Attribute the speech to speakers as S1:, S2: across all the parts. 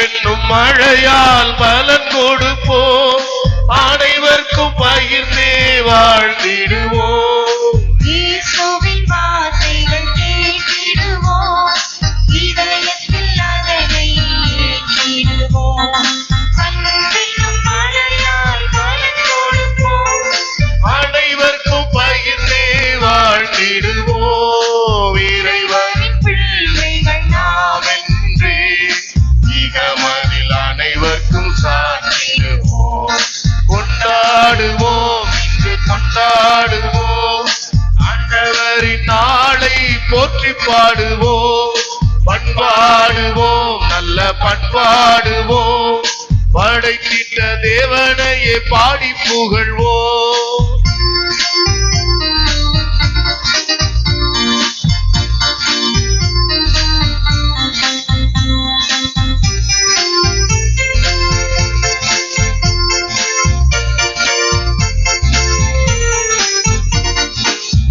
S1: என்னும் மழையால் பலன் கொடுப்போம், அனைவருக்கும் பகிர்ந்தே வாழ்ந்திடுவோம்.
S2: இயேசுவின் வார்த்தைகள் கேட்டிடுவோம், இதயத்தில் அதனை ஏற்றிடுவோம். என்னும் மழையால் பலன் கொடுப்போம்,
S1: அனைவருக்கும் பகிர்ந்தே வாழ்ந்திடுவோம். இறைவனின் பிள்ளைகள் நாம் என்றே இகமதில் அனைவருக்கும் சாற்றிடுவோம். கொண்டாடுவோம், இன்று கொண்டாடுவோம், ஆண்டவரின் நாளை போற்றி பாடுவோம். பண்பாடுவோம், நல்ல பண்பாடுவோம், படைத்திட்ட தேவனையே பாடி புகழ்வோம்.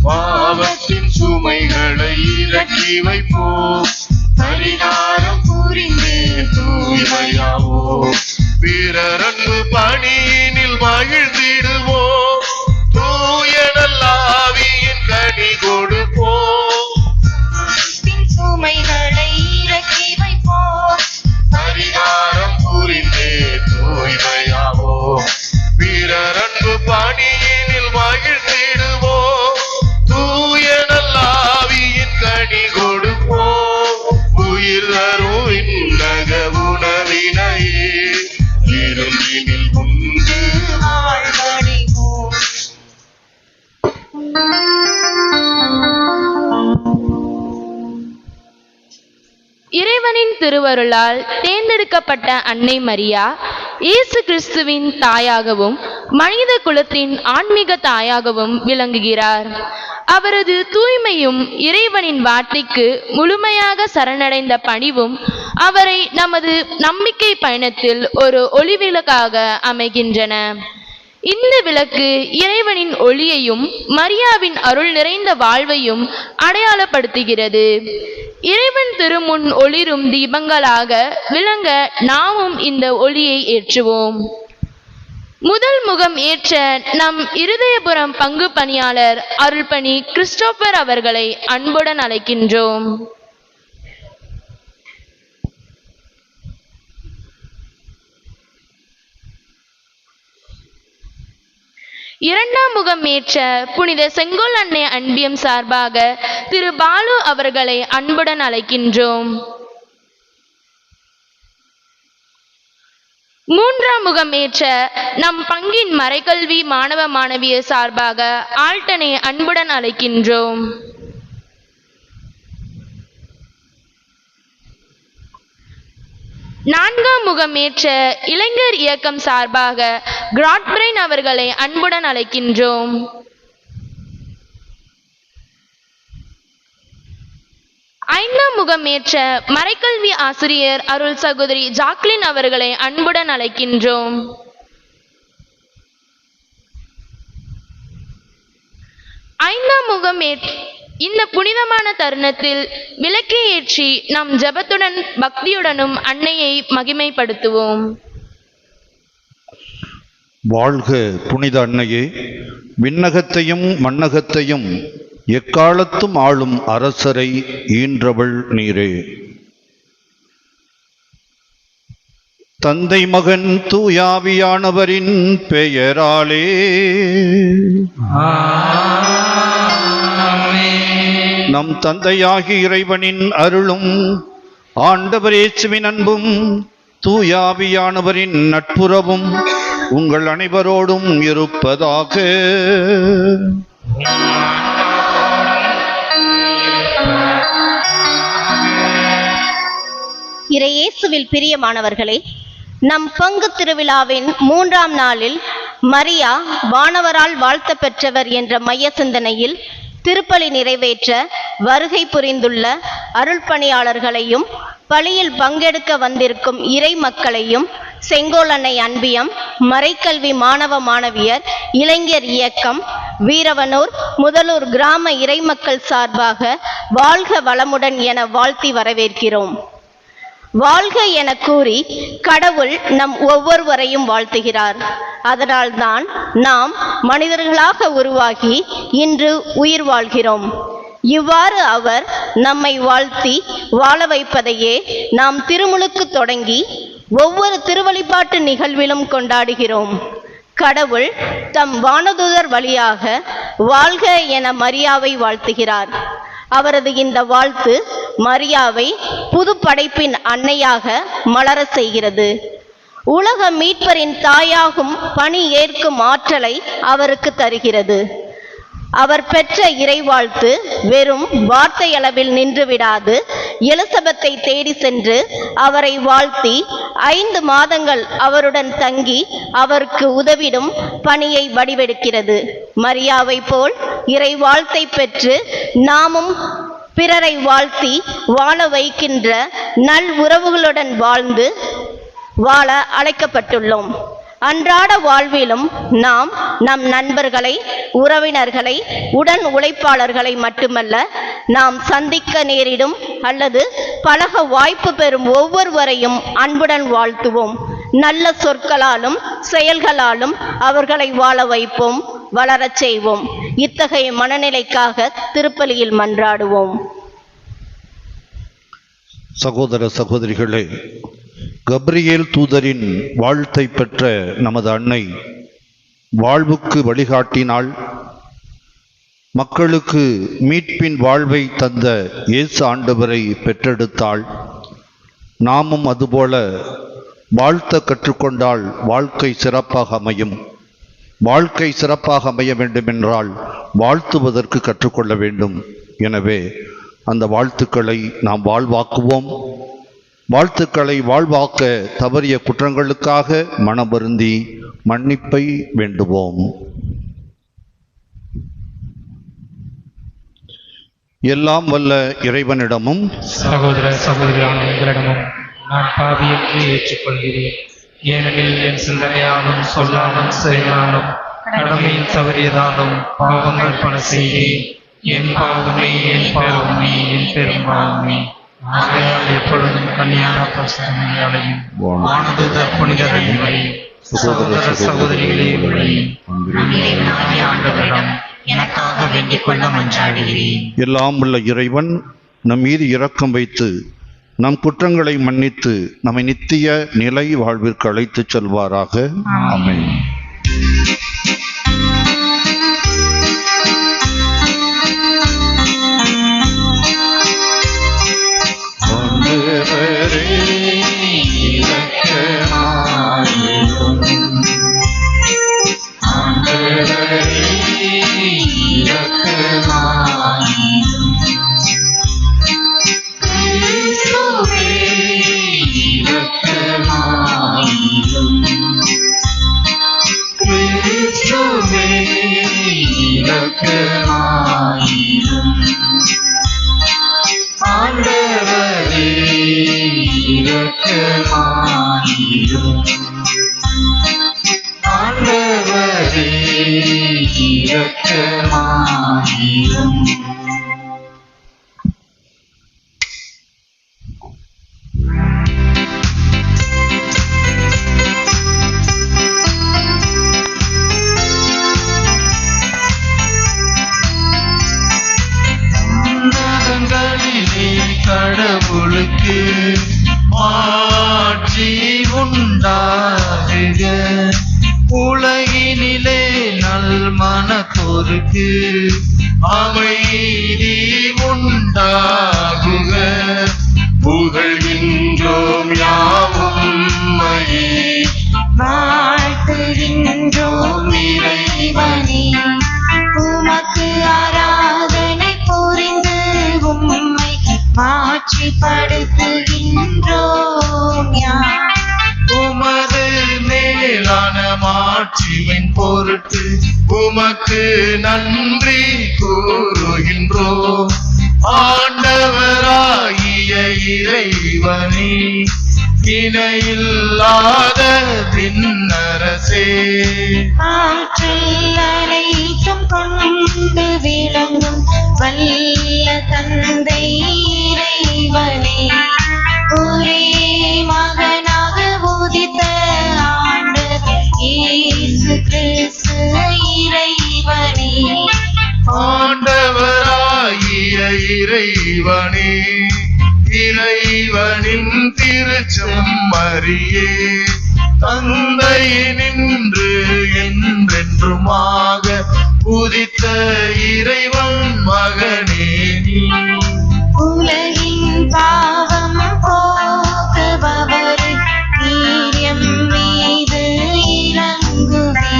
S1: பாவத்தின் சுமைகளை இறக்கி வைப்போம், பரிகாரம் புரிந்து தூய்மையாவோம். பிறர் அன்பு பணியினில் மகிழ்ந்திடுவோம், தூய நல்லாவியின் கனி கொடுப்போம்.
S2: சுமைகளை இறக்கி வைப்போம்,
S1: பரிகாரம் புரிந்து தூய்மையாவோம். பிறர் அன்பு பணியினில் மகிழ்ந்திடுவோம், தூய நல்லாவியின் கனி கொடுப்போம். உயிர் தரும் விண்ணக உணவினையே இருந்தினில் உண்டு
S2: வாழ்வடைவோம்.
S3: இறைவனின் திருவருளால் தேர்ந்தெடுக்கப்பட்ட அன்னை மரியா இயேசு கிறிஸ்துவின் தாயாகவும் மனித குலத்தின் ஆன்மீக தாயாகவும் விளங்குகிறார். அவரது தூய்மையும் இறைவனின் வார்த்தைக்கு முழுமையாக சரணடைந்த பணிவும் அவரை நமது நம்பிக்கை பயணத்தில் ஒரு ஒளிவிளக்காக அமைகின்றன. இந்த விளக்கு இறைவனின் ஒளியையும் மரியாவின் அருள் நிறைந்த வாழ்வையும் அடையாளப்படுத்துகிறது. இறைவன் திருமுன் ஒளிரும் தீபங்களாக விளங்க நாமும் இந்த ஒளியை ஏற்றுவோம். முதல் முகம் ஏற்ற நம் இருதயபுரம் பங்கு பணியாளர் அருள்பணி கிறிஸ்டோபர் அவர்களை அன்புடன் அழைக்கின்றோம். இரண்டாம் முகம் ஏற்ற புனித செங்கோல் அன்னை அன்பியம் சார்பாக திரு பாலு அவர்களை அன்புடன் அழைக்கின்றோம். மூன்றாம் முகம் ஏற்ற நம் பங்கின் மறைக்கல்வி மாணவ மாணவியர் சார்பாக ஆல்டனை அன்புடன் அழைக்கின்றோம். நான்காம் முகம் ஏற்ற இளைஞர் இயக்கம் சார்பாக கிராட்பிரைன் அவர்களை அன்புடன் அழைக்கின்றோம். ஐந்தாம் முகம் ஏற்ற மறைக்கல்வி ஆசிரியர் அருள் சகோதரி ஜாக்லின் அவர்களை அன்புடன் அழைக்கின்றோம். ஐந்தாம் முகம் இந்த புனிதமான தருணத்தில் விளக்கை ஏற்றி நாம் ஜெபத்துடன் பக்தியுடனும் அன்னையை மகிமைப்படுத்துவோம்.
S4: வாழ்க புனித அன்னையே, விண்ணகத்தையும் மண்ணகத்தையும் எக்காலத்தும் ஆளும் அரசரை ஈன்றவள் நீரே. தந்தை மகன் தூயாவியானவரின் பெயராலே நம் தந்தையாகி இறைவனின் அருளும் ஆண்டவர் இயேசுவின் அன்பும் தூயாவியானவரின் நட்புறவும் உங்கள் அனைவரோடும் இருப்பதாக.
S5: இறையேசுவில் பிரியமானவர்களே, நம் பங்கு திருவிழாவின் 3ஆம் நாளில் மரியா வானவரால் வாழ்த்த பெற்றவர் என்ற மைய சிந்தனையில் திருப்பலி நிறைவேற்ற வருகை புரிந்துள்ள அருள் பணியாளர்களையும் பலியில் பங்கெடுக்க வந்திருக்கும் இறை மக்களையும் செங்கோல் அன்னை அன்பியம், மறைக்கல்வி மாணவ மாணவியர், இளைஞர் இயக்கம், வீரவனூர், முதலூர் கிராம இறைமக்கள் சார்பாக வாழ்க வளமுடன் என வாழ்த்தி வரவேற்கிறோம். வாழ்க என கூறி கடவுள் நம் ஒவ்வொருவரையும் வாழ்த்துகிறார். அதனால்தான் நாம் மனிதர்களாக உருவாகி இன்று உயிர் வாழ்கிறோம். இவ்வாறு அவர் நம்மை வாழ்த்தி வாழ வைப்பதையே நாம் திருமுழுக்கு தொடங்கி ஒவ்வொரு திருவழிபாட்டு நிகழ்விலும் கொண்டாடுகிறோம். கடவுள் தம் வானதூதர் வழியாக வாழ்க என மரியாவை வாழ்த்துகிறார். அவரது இந்த வாழ்த்து மரியாவை புது படைப்பின் அன்னையாக மலர செய்கிறது. உலக மீட்பரின் தாயாகும் பணி ஏற்கும் ஆற்றலை அவருக்கு தருகிறது. அவர் பெற்ற இறைவாழ்த்து வெறும் வார்த்தை அளவில் நின்றுவிடாது. எலிசபெத்தை தேடி சென்று அவரை வாழ்த்தி 5 மாதங்கள் அவருடன் தங்கி அவருக்கு உதவிடும் பணியை வடிவெடுக்கிறது. மரியாவை போல் இறைவாழ்த்தை பெற்று நாமும் பிறரை வாழ்த்தி வாழ வைக்கின்ற நல் உறவுகளுடன் வாழ்ந்து வாழ அழைக்கப்பட்டுள்ளோம். அன்றாட வாழ்விலும் நாம் நம் நண்பர்களை, உறவினர்களை, உடன் உழைப்பாளர்களை மட்டுமல்ல, நாம் சந்திக்க நேரிடும் அல்லது பழக வாய்ப்பு பெறும் ஒவ்வொருவரையும் அன்புடன் வாழ்த்துவோம். நல்ல சொற்களாலும் செயல்களாலும் அவர்களை வாழ வைப்போம், வளரச் செய்வோம். இத்தகைய மனநிலைக்காக திருப்பலியில் மன்றாடுவோம்.
S4: சகோதர சகோதரிகளே, கப்ரியேல் தூதரின் வாழ்த்தை பெற்ற நமது அன்னை வாழ்வுக்கு வழிகாட்டினாள். மக்களுக்கு மீட்பின் வாழ்வை தந்த இயேசு ஆண்டவரை பெற்றெடுத்தாள். நாமும் அதுபோல வாழ்த்த கற்றுக்கொண்டால் வாழ்க்கை சிறப்பாக அமையும். வாழ்க்கை சிறப்பாக அமைய வேண்டுமென்றால் வாழ்த்துவதற்கு கற்றுக்கொள்ள வேண்டும். எனவே அந்த வாழ்த்துக்களை நாம் வாழ்வாக்குவோம். வாழ்த்துக்களை வாழ்வாக்க தவறிய குற்றங்களுக்காக மனவருந்தி மன்னிப்பை வேண்டுவோம். எல்லாம் வல்ல இறைவனிடமும்
S6: சகோதர சகோதரியான உங்களிடமும் நான் பாவி என்று ஏற்றுக்கொள்கிறேன். ஏனெனில் என் சிந்தனையாலும் சொல்லாலும் செயலாலும் கடமையில் தவறியதாலும் பாவங்கள் பல செய்தேன். என் பாவமே என் பாவமே என் பெரும்பாவமே. ஆகையால் எப்பொழுதும் கன்னியான பரிசுத்தமரியாளையும் வானதூதர் புனிதரையும் சகோதர சகோதரிகளே ஆண்டவரிடம் எனக்காக வேண்டிக் கொள்ள மன்றாடுகிறேன்.
S4: எல்லாம் உள்ள இறைவன் நம் மீது இரக்கம் வைத்து நம் குற்றங்களை மன்னித்து நம்மை நித்திய நிலை வாழ்விற்கு அழைத்துச் செல்வாராக. ஆமென்.
S1: கடவுளுக்கு மாட்சி உண்டாகுக. உலகினிலே நல் மனத்தோருக்கு அமைதி உண்டாகுக. புகழ்கின்றோம் யாவும் மையே,
S2: வாழ்த்துகின்றோம் இறைவனே. உமக்கு ஆராதனை புரிந்து உம்மை மாட்சிப்படுத்துகின்றோம் யாம்.
S1: உமது மேலான மாட்சியின் பொருட்டு உமக்கு நன்றி கூறுகின்றோம். ஆண்டவராகிய இறைவனே, இணையில்லாத விண்ணரசே,
S2: ஆற்றல் அனைத்தும் கொண்டு விளங்கும் வல்ல தந்தை இறைவனே, ஒரே
S1: செம்மறியே தந்தை நின்று என்றென்றுமாக உதித்த இறைவன் மகனே நீ.
S2: உலகின் பாவம் போக்குபவரே நீர் மீது இறங்குவே.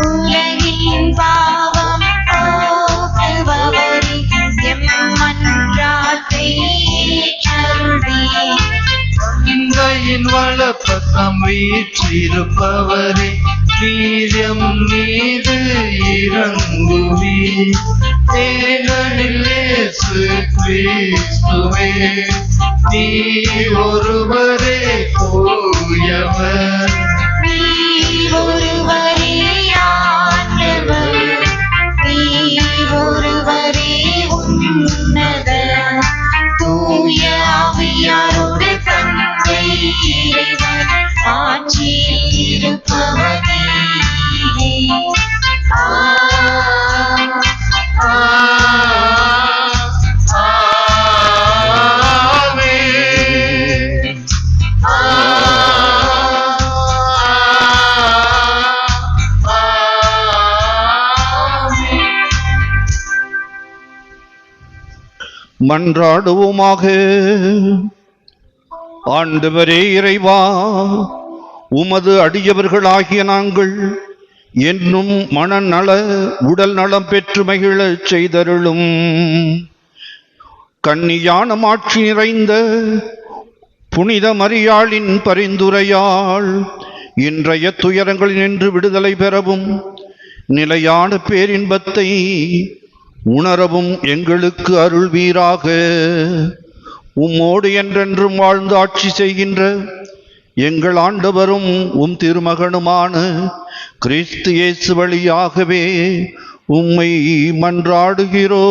S2: உலகின் பாவம் போக்குபவரே எம் மன்றாட்டை ஏற்றருள்வே.
S1: தந்தையின் வலப்பக்கம் வீற்றிருப்பவரே நீரம் மீது இறங்குவே. ஏனெனில் இயேசு கிறிஸ்துவே நீ ஒருவரே தூயவர்.
S2: நீர் ஒருவரே ஆண்டவர். நீர் ஒருவரே உன்னதர். தூய ஆவியாரோடு தந்தை இறைவன் ஆட்சியில் இருப்பவரே.
S1: ஆமென்.
S4: மன்றாடுவோமாக. ஆண்டவரே இறைவா, உமது அடியவர்களாகிய நாங்கள் என்னும் மனநல உடல் நலம் பெற்று மகிழச் செய்தருளும். கன்னியான மாட்சி நிறைந்த புனித மரியாளின் பரிந்துரையால் இன்றைய துயரங்களினின்று விடுதலை பெறவும் நிலையான பேரின்பத்தை உணரவும் எங்களுக்கு அருள்வீராக. உம்மோடு என்றென்றும் வாழ்ந்து ஆட்சி செய்கின்ற எங்கள் ஆண்டவரும் உம் திருமகனுமான கிறிஸ்து இயேசு வழியாகவே உம்மை மன்றாடுகிறோம்.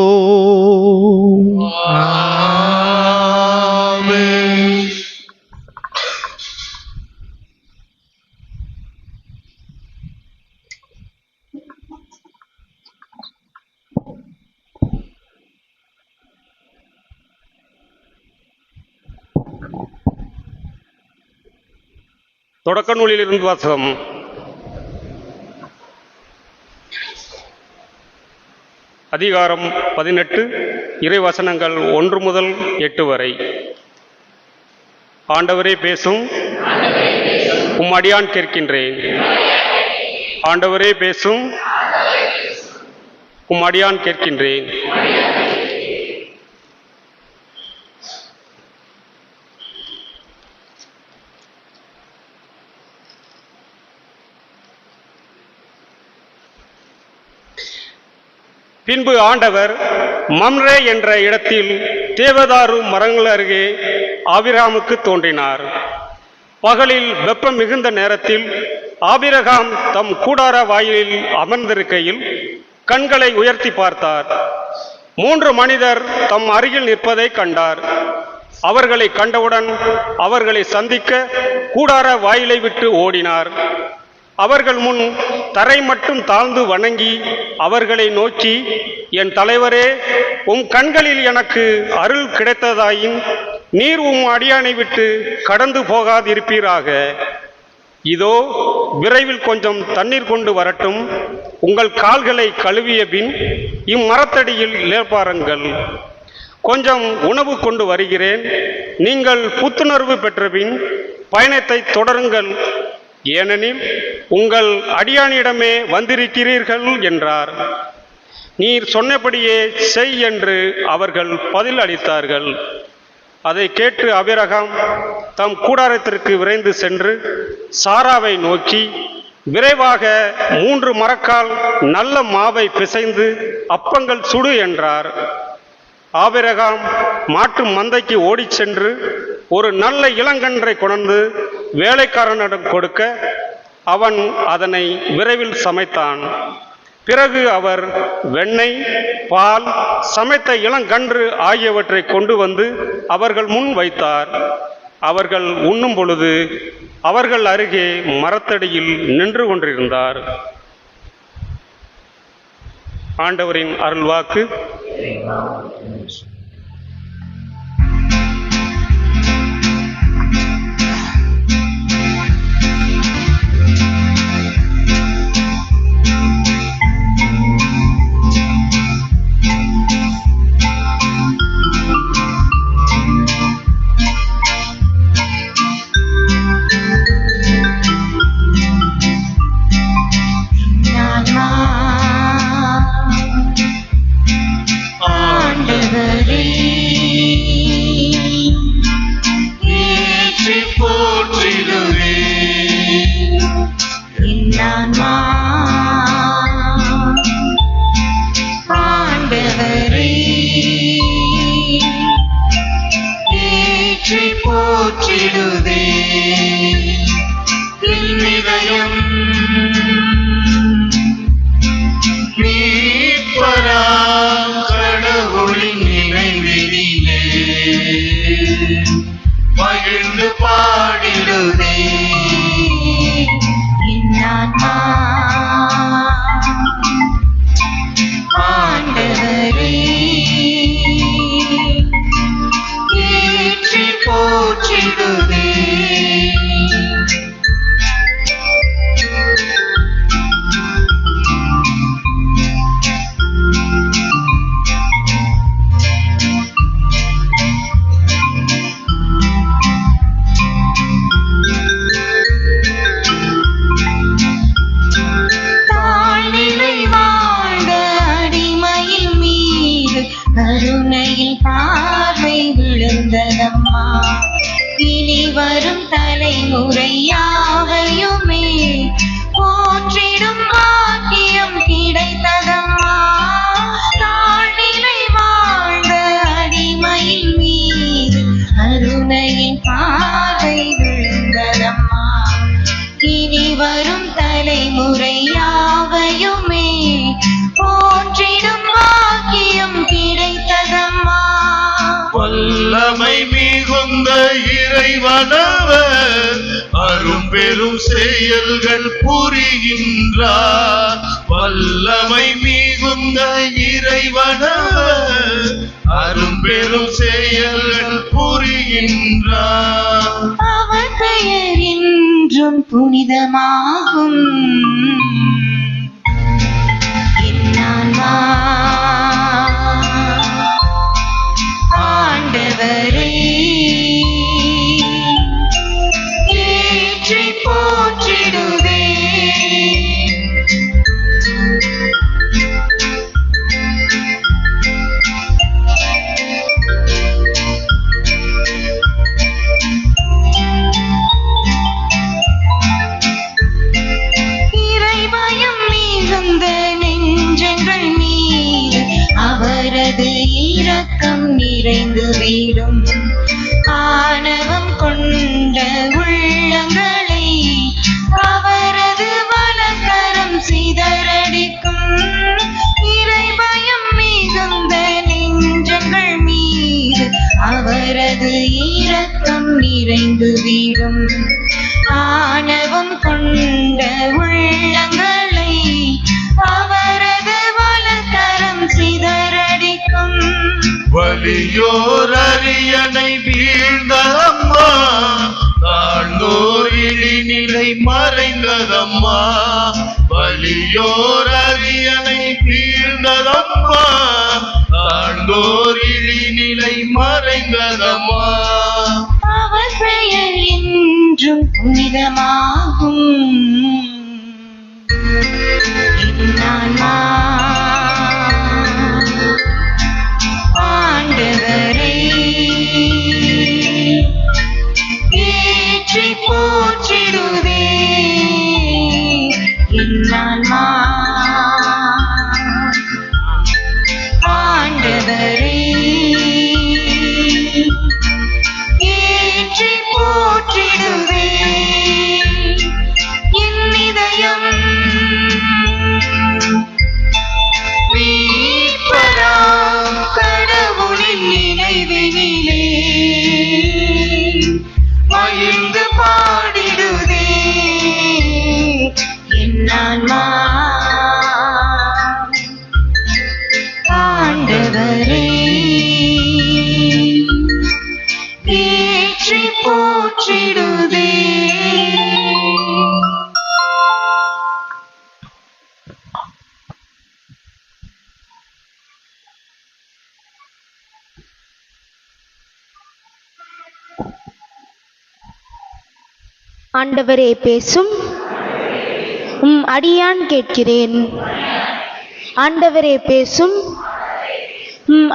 S1: ஆமென்.
S7: தொடக்க நூலிலிருந்து வாசகம். அதிகாரம் 18, இறைவசனங்கள் 1 முதல் 8 வரை. ஆண்டவரே பேசும், உம் அடியான் கேட்கின்றேன். ஆண்டவரே பேசும், உம் அடியான் கேட்கின்றேன். பின்பு ஆண்டவர் மம்ரே என்ற இடத்தில் தேவதாரு மரங்கள் அருகே ஆபிரகாமுக்கு தோன்றினார். பகலில் வெப்பம் மிகுந்த நேரத்தில் ஆபிரகாம் தம் கூடார வாயிலில் அமர்ந்திருக்கையில் கண்களை உயர்த்தி பார்த்தார். 3 மனிதர் தம் அருகில் நிற்பதை கண்டார். அவர்களை கண்டவுடன் அவர்களை சந்திக்க கூடார வாயிலை விட்டு ஓடினார். அவர்கள் முன் தரை மட்டும் தாழ்ந்து வணங்கி அவர்களை நோக்கி, என் தலைவரே, உம் கண்களில் எனக்கு அருள் கிடைத்ததாயின் நீர் உம் அடியானை விட்டு கடந்து போகாதிருப்பீராக. இதோ விரைவில் கொஞ்சம் தண்ணீர் கொண்டு வரட்டும். உங்கள் கால்களை கழுவிய பின் இம்மரத்தடியில் இளைப்பாருங்கள். கொஞ்சம் உணவு கொண்டு வருகிறேன். நீங்கள் புத்துணர்வு பெற்றபின் பயணத்தை தொடருங்கள். ஏனெனில் உங்கள் அடியானிடமே வந்திருக்கிறீர்கள் என்றார். நீர் சொன்னபடியே செய் என்று அவர்கள் பதில் அளித்தார்கள். அதை கேட்டு ஆபிரகாம் தம் கூடாரத்திற்கு விரைந்து சென்று சாராவை நோக்கி, விரைவாக 3 மரக்கால் நல்ல மாவை பிசைந்து அப்பங்கள் சுடு என்றார். ஆபிரகாம் மாட்டு மந்தைக்கு ஓடிச் சென்று ஒரு நல்ல இளங்கன்றை கொண்டு வேலைக்காரனிடம் கொடுக்க அவன் அதனை விரைவில் சமைத்தான். பிறகு அவர் வெண்ணெய், பால், சமைத்த இளங்கன்று ஆகியவற்றை கொண்டு வந்து அவர்கள் முன் வைத்தார். அவர்கள் உண்ணும் பொழுது அவர்கள் அருகே மரத்தடியில் நின்று கொண்டிருந்தார். ஆண்டவரின் அருள்வாக்கு.
S2: ஆன்மா ஆண்டவரே
S1: ஏற்றி போற்றிடுதே என் இதயம் மீட்பராம் கடவுளின் நினைவினிலே மகிழ்ந்து பாடிடுதே
S2: என் ஆன்மா ஆண்டவரே
S1: ஏற்றி போற்றிடுதே
S2: தாழ்நிலை வாழ்ந்த அடிமையில் மீது கருணையில் பார்வை விழுந்ததம்மா இனி வரும் தலைமுறை யாவையுமே போற்றிடும் பாக்கியம் கிடைத்ததம்மா தாழ்நிலை வாழ்ந்த அடிமையில் மீது கருணையின் பார்வை விழுந்ததம்மா இனி வரும் தலைமுறை யாவையுமே போற்றிடும் பாக்கியம் கிடைத்ததம்மா
S1: வல்லமை மிகுந்த இறைவனவர் அரும்பெரும் செயல்கள் புரிகின்றார் வல்லமை மிகுந்த இறைவனவர் அரும்பெரும் செயல்கள் புரிகின்றார்
S2: அவர் பெயர் என்றும் புனிதமாகும் என் ஆன்மா ஆண்டவரே
S1: ஏற்றி போற்றிடுதே
S2: இறைபயம் மிகுந்த நெஞ்சங்கள் மீது அவரது இரக்கம் நிறைந்து விடும் ஆணவம் கொண்ட உள்ளங்களை அவரது வலக்கரம் சிதறடிக்கும் இறைபயம் மிகுந்த நெஞ்சங்கள் மீது அவரது இரக்கம் நிறைந்து விடும் ஆணவம் கொண்ட உள்ளங்களை அவரது வலக்கரம் சிதறடிக்கும்
S1: வலியோர் அரியணை வீழ்ந்ததம்மா தாழ்ந்தோர் இழிநிலை மறைந்ததம்மா வலியோர் அரியணை வீழ்ந்ததம்மா தாழ்ந்தோர் இழிநிலை மறைந்ததம்மா
S2: அவர் பெயர் என்றும் புனிதமாகும் என் ஆன்மா ஆண்டவரே
S1: ஏற்றி போற்றிடுதே
S2: என் ஆன்மா ஆண்டவரே
S1: ஏற்றி போற்றிடுதே
S2: என் இதயம்
S1: மீட்பராம் கடவுளின் நினைவினிலே மகிழ்ந்து பாடிடுதே
S2: என் ஆன்மா ஆண்டவரே
S1: ஏற்றி போற்றிடுதே
S3: ஆண்டவரே பேசும் அடியான் கேட்கிறேன். ஆண்டவரே பேசும்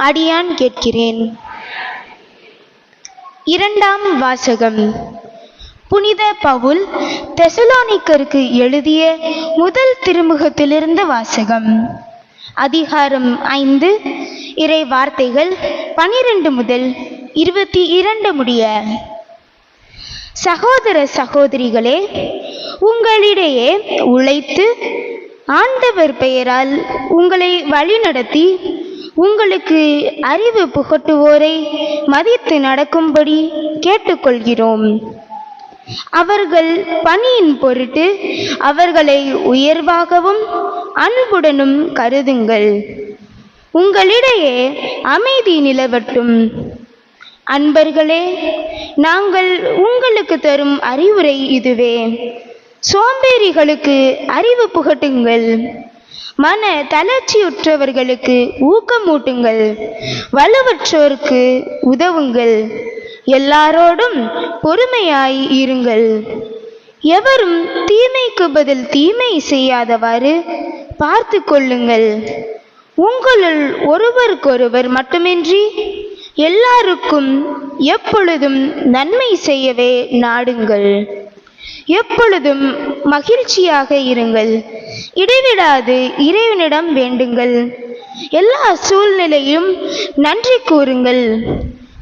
S3: அடியான் கேட்கிறேன். இரண்டாம் வாசகம்.
S8: புனித பவுல் தெசலோனிக்கருக்கு எழுதிய முதல் திருமுகத்திலிருந்து வாசகம். அதிகாரம் 5, இறை வார்த்தைகள் 12 முதல் 22 முடிய. சகோதர சகோதரிகளே, உங்களிடையே உழைத்து ஆண்டவர் பெயரால் உங்களை வழிநடத்தி உங்களுக்கு அறிவு புகட்டுவோரை மதித்து நடக்கும்படி கேட்டுக்கொள்கிறோம். அவர்கள் பணியின் பொருட்டு அவர்களை உயர்வாகவும் அன்புடனும் கருதுங்கள். உங்களிடையே அமைதி நிலவட்டும். அன்பர்களே, நாங்கள் உங்களுக்கு தரும் அறிவுரை இதுவே. சோம்பேறிகளுக்கு அறிவு புகட்டுங்கள். மன தளர்ச்சியுற்றவர்களுக்கு ஊக்கமூட்டுங்கள். வலுவற்றோருக்கு உதவுங்கள். எல்லாரோடும் பொறுமையாய் இருங்கள். எவரும் தீமைக்கு பதில் தீமை செய்யாதவாறு பார்த்து கொள்ளுங்கள். உங்களுள் ஒருவருக்கொருவர் மட்டுமின்றி எல்லாருக்கும் எப்பொழுதும் நன்மை செய்யவே நாடுங்கள். எப்பொழுதும் மகிழ்ச்சியாக இருங்கள். இடைவிடாது இறைவனிடம் வேண்டுங்கள். எல்லா சூழ்நிலையும் நன்றி கூறுங்கள்.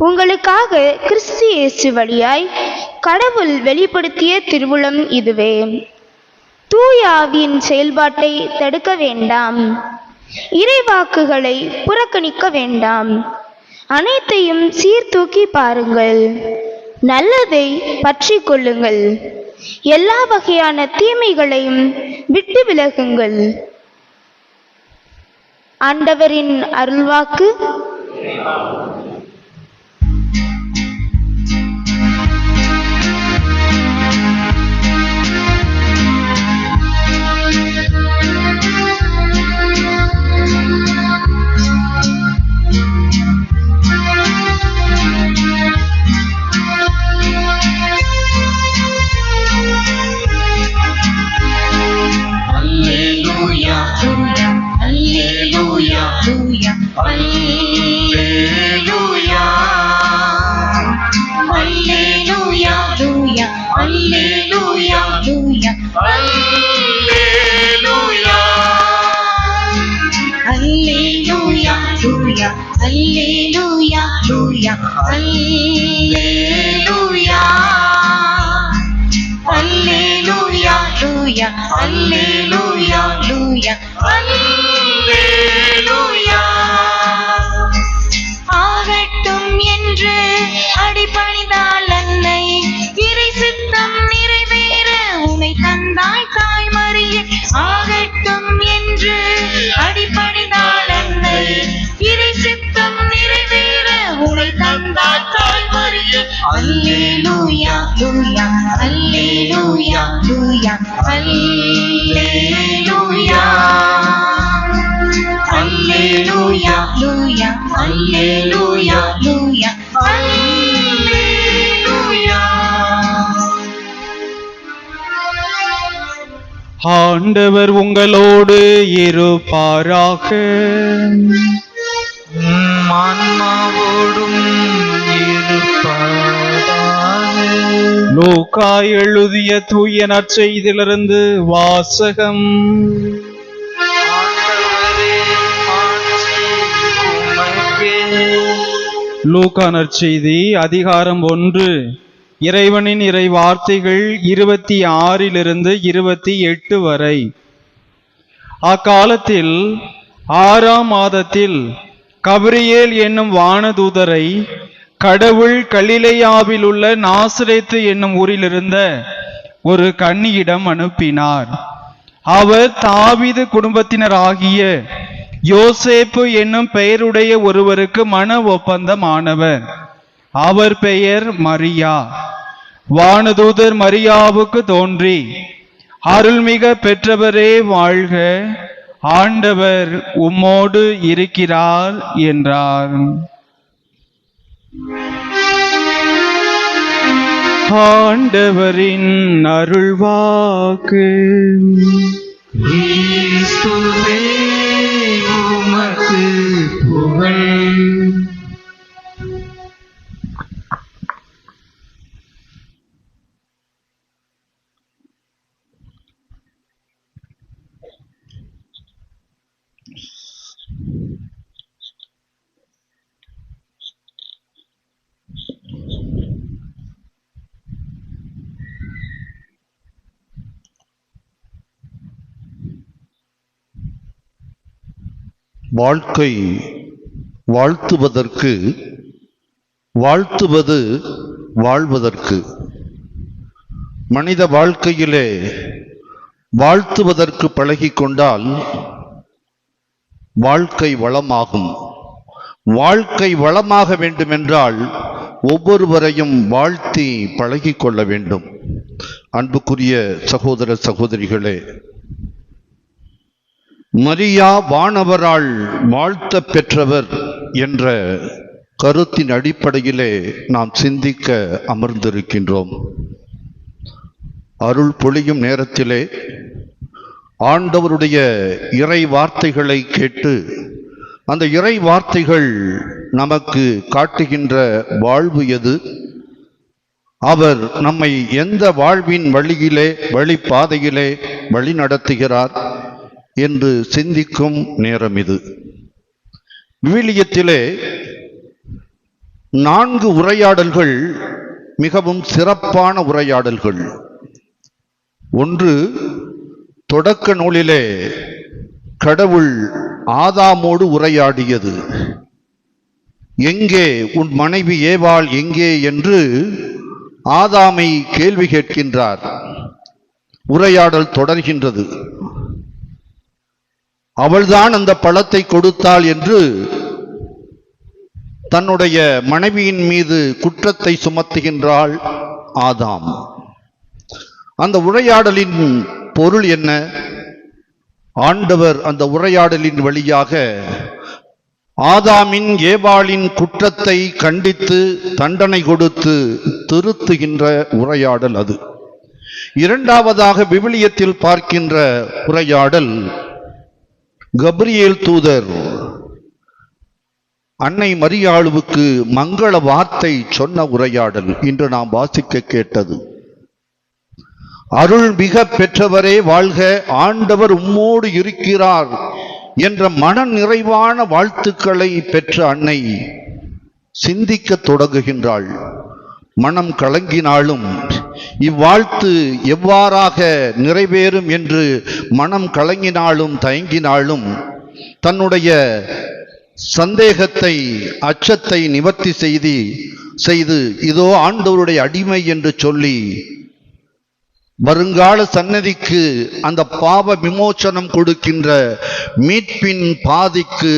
S8: உங்களுக்காக கிறிஸ்து இயேசு வழியாய் கடவுள் வெளிப்படுத்திய திருவுளம் இதுவே. தூய ஆவியின் செயல்பாட்டை தடுக்க வேண்டாம். இறைவாக்குகளை புறக்கணிக்க வேண்டாம். அனைத்தையும் சீர்தூக்கி பாருங்கள். நல்லதை பற்றி கொள்ளுங்கள். எல்லா வகையான தீமைகளையும் விட்டு விலகுங்கள். ஆண்டவரின் அருள்வாக்கு.
S2: ஆகட்டும் என்று அடிபணிந்தாள் அன்னை, இறை சித்தம் நிறைவேற உனை தந்தாய் தாய் மரியே. ஆகட்டும் என்று அடிபணிந்தாள் அன்னை, இறை சித்தம் நிறைவேற உனை தந்தாய் தாய் மரியே. அல்லேலூயா லூயா, அல்லேலூயா லூயா, அல்லேலூயா, அல்லேலூயா லூயா, அல்லேலூயா லூயா, அல்லேலூயா.
S9: ஆண்டவர் உங்களோடு இருப்பாராக.
S1: ஆன்மாவோடும் இருப்பாராக.
S9: லூக்கா எழுதிய தூய நற்செய்தியிலிருந்து வாசகம்.
S1: ஆண்டவரே, ஆட்சி உமக்கே.
S9: லூக்கா நற்செய்தி அதிகாரம் 1, இறைவனின் இறை வார்த்தைகள் 26 28 வரை. அக்காலத்தில் 6ஆம் மாதத்தில் கபிரியேல் என்னும் வானதூதரை கடவுள் கலிலேயாவில் உள்ள நாசரேத்து என்னும் ஊரிலிருந்த ஒரு கன்னியிடம் அனுப்பினார். அவர் தாவீது குடும்பத்தினராகிய யோசேப்பு என்னும் பெயருடைய ஒருவருக்கு மன ஒப்பந்தமானவர். அவர் பெயர் மரியா. வானதூதர் மரியாவுக்கு தோன்றி, அருள்மிக பெற்றவரே வாழ்க, ஆண்டவர் உம்மோடு இருக்கிறார் என்றார். ஆண்டவரின் அருள்வாக்கு.
S1: கிறிஸ்துவே உமக்கு புகழ்.
S4: வாழ்க்கை வாழ்த்துவதற்கு, வாழ்த்துவது வாழ்வதற்கு. மனித வாழ்க்கையிலே வாழ்த்துவதற்கு பழகிக்கொண்டால் வாழ்க்கை வளமாகும். வாழ்க்கை வளமாக வேண்டுமென்றால் ஒவ்வொருவரையும் வாழ்த்தி பழகிக்கொள்ள வேண்டும். அன்புக்குரிய சகோதர சகோதரிகளே, மரியா வானவரால் வாழ்த்த பெற்றவர் என்ற கருத்தின் அடிப்படையிலே நாம் சிந்திக்க அமர்ந்திருக்கின்றோம். அருள் பொழியும் நேரத்திலே ஆண்டவருடைய இறை வார்த்தைகளை கேட்டு அந்த இறை வார்த்தைகள் நமக்கு காட்டுகின்ற வாழ்வு எது, அவர் நம்மை எந்த வாழ்வின் வழியிலே, வழிபாதையிலே வழி நடத்துகிறார் என்று சிந்திக்கும் நேரம் இது. விவிலியத்திலே 4 உரையாடல்கள் மிகவும் சிறப்பான உரையாடல்கள். ஒன்று, தொடக்க நூலிலே கடவுள் ஆதாமோடு உரையாடியது. எங்கே உன் மனைவி ஏவாள் எங்கே என்று ஆதாமை கேள்வி கேட்கின்றார். உரையாடல் தொடர்கின்றது. அவள்தான் அந்த பழத்தை கொடுத்தாள் என்று தன்னுடைய மனைவியின் மீது குற்றத்தை சுமத்துகின்றாள் ஆதாம். அந்த உரையாடலின் பொருள் என்ன? ஆண்டவர் அந்த உரையாடலின் வழியாக ஆதாமின் ஏவாளின் குற்றத்தை கண்டித்து தண்டனை கொடுத்து திருத்துகின்ற உரையாடல் அது. இரண்டாவதாக விவிலியத்தில் பார்க்கின்ற உரையாடல் கபிரியேல் தூதர் அன்னை மரியாளுவுக்கு மங்கள வார்த்தை சொன்ன உரையாடல் இன்று நாம் வாசிக்க கேட்டது. அருள் மிக பெற்றவரே வாழ்க, ஆண்டவர் உம்மோடு இருக்கிறார் என்ற மன நிறைவான வாழ்த்துக்களை பெற்ற அன்னை சிந்திக்க தொடங்குகின்றாள். மனம் கலங்கினாலும் இவ்வாழ்த்து எவ்வாறாக நிறைவேறும் என்று மனம் கலங்கினாலும் தயங்கினாலும் தன்னுடைய சந்தேகத்தை, அச்சத்தை நிவர்த்தி செய்து இதோ ஆண்டவருடைய அடிமை என்று சொல்லி வருங்கால சன்னதிக்கு அந்த பாவ விமோசனம் கொடுக்கின்ற மீட்பின் பாதைக்கு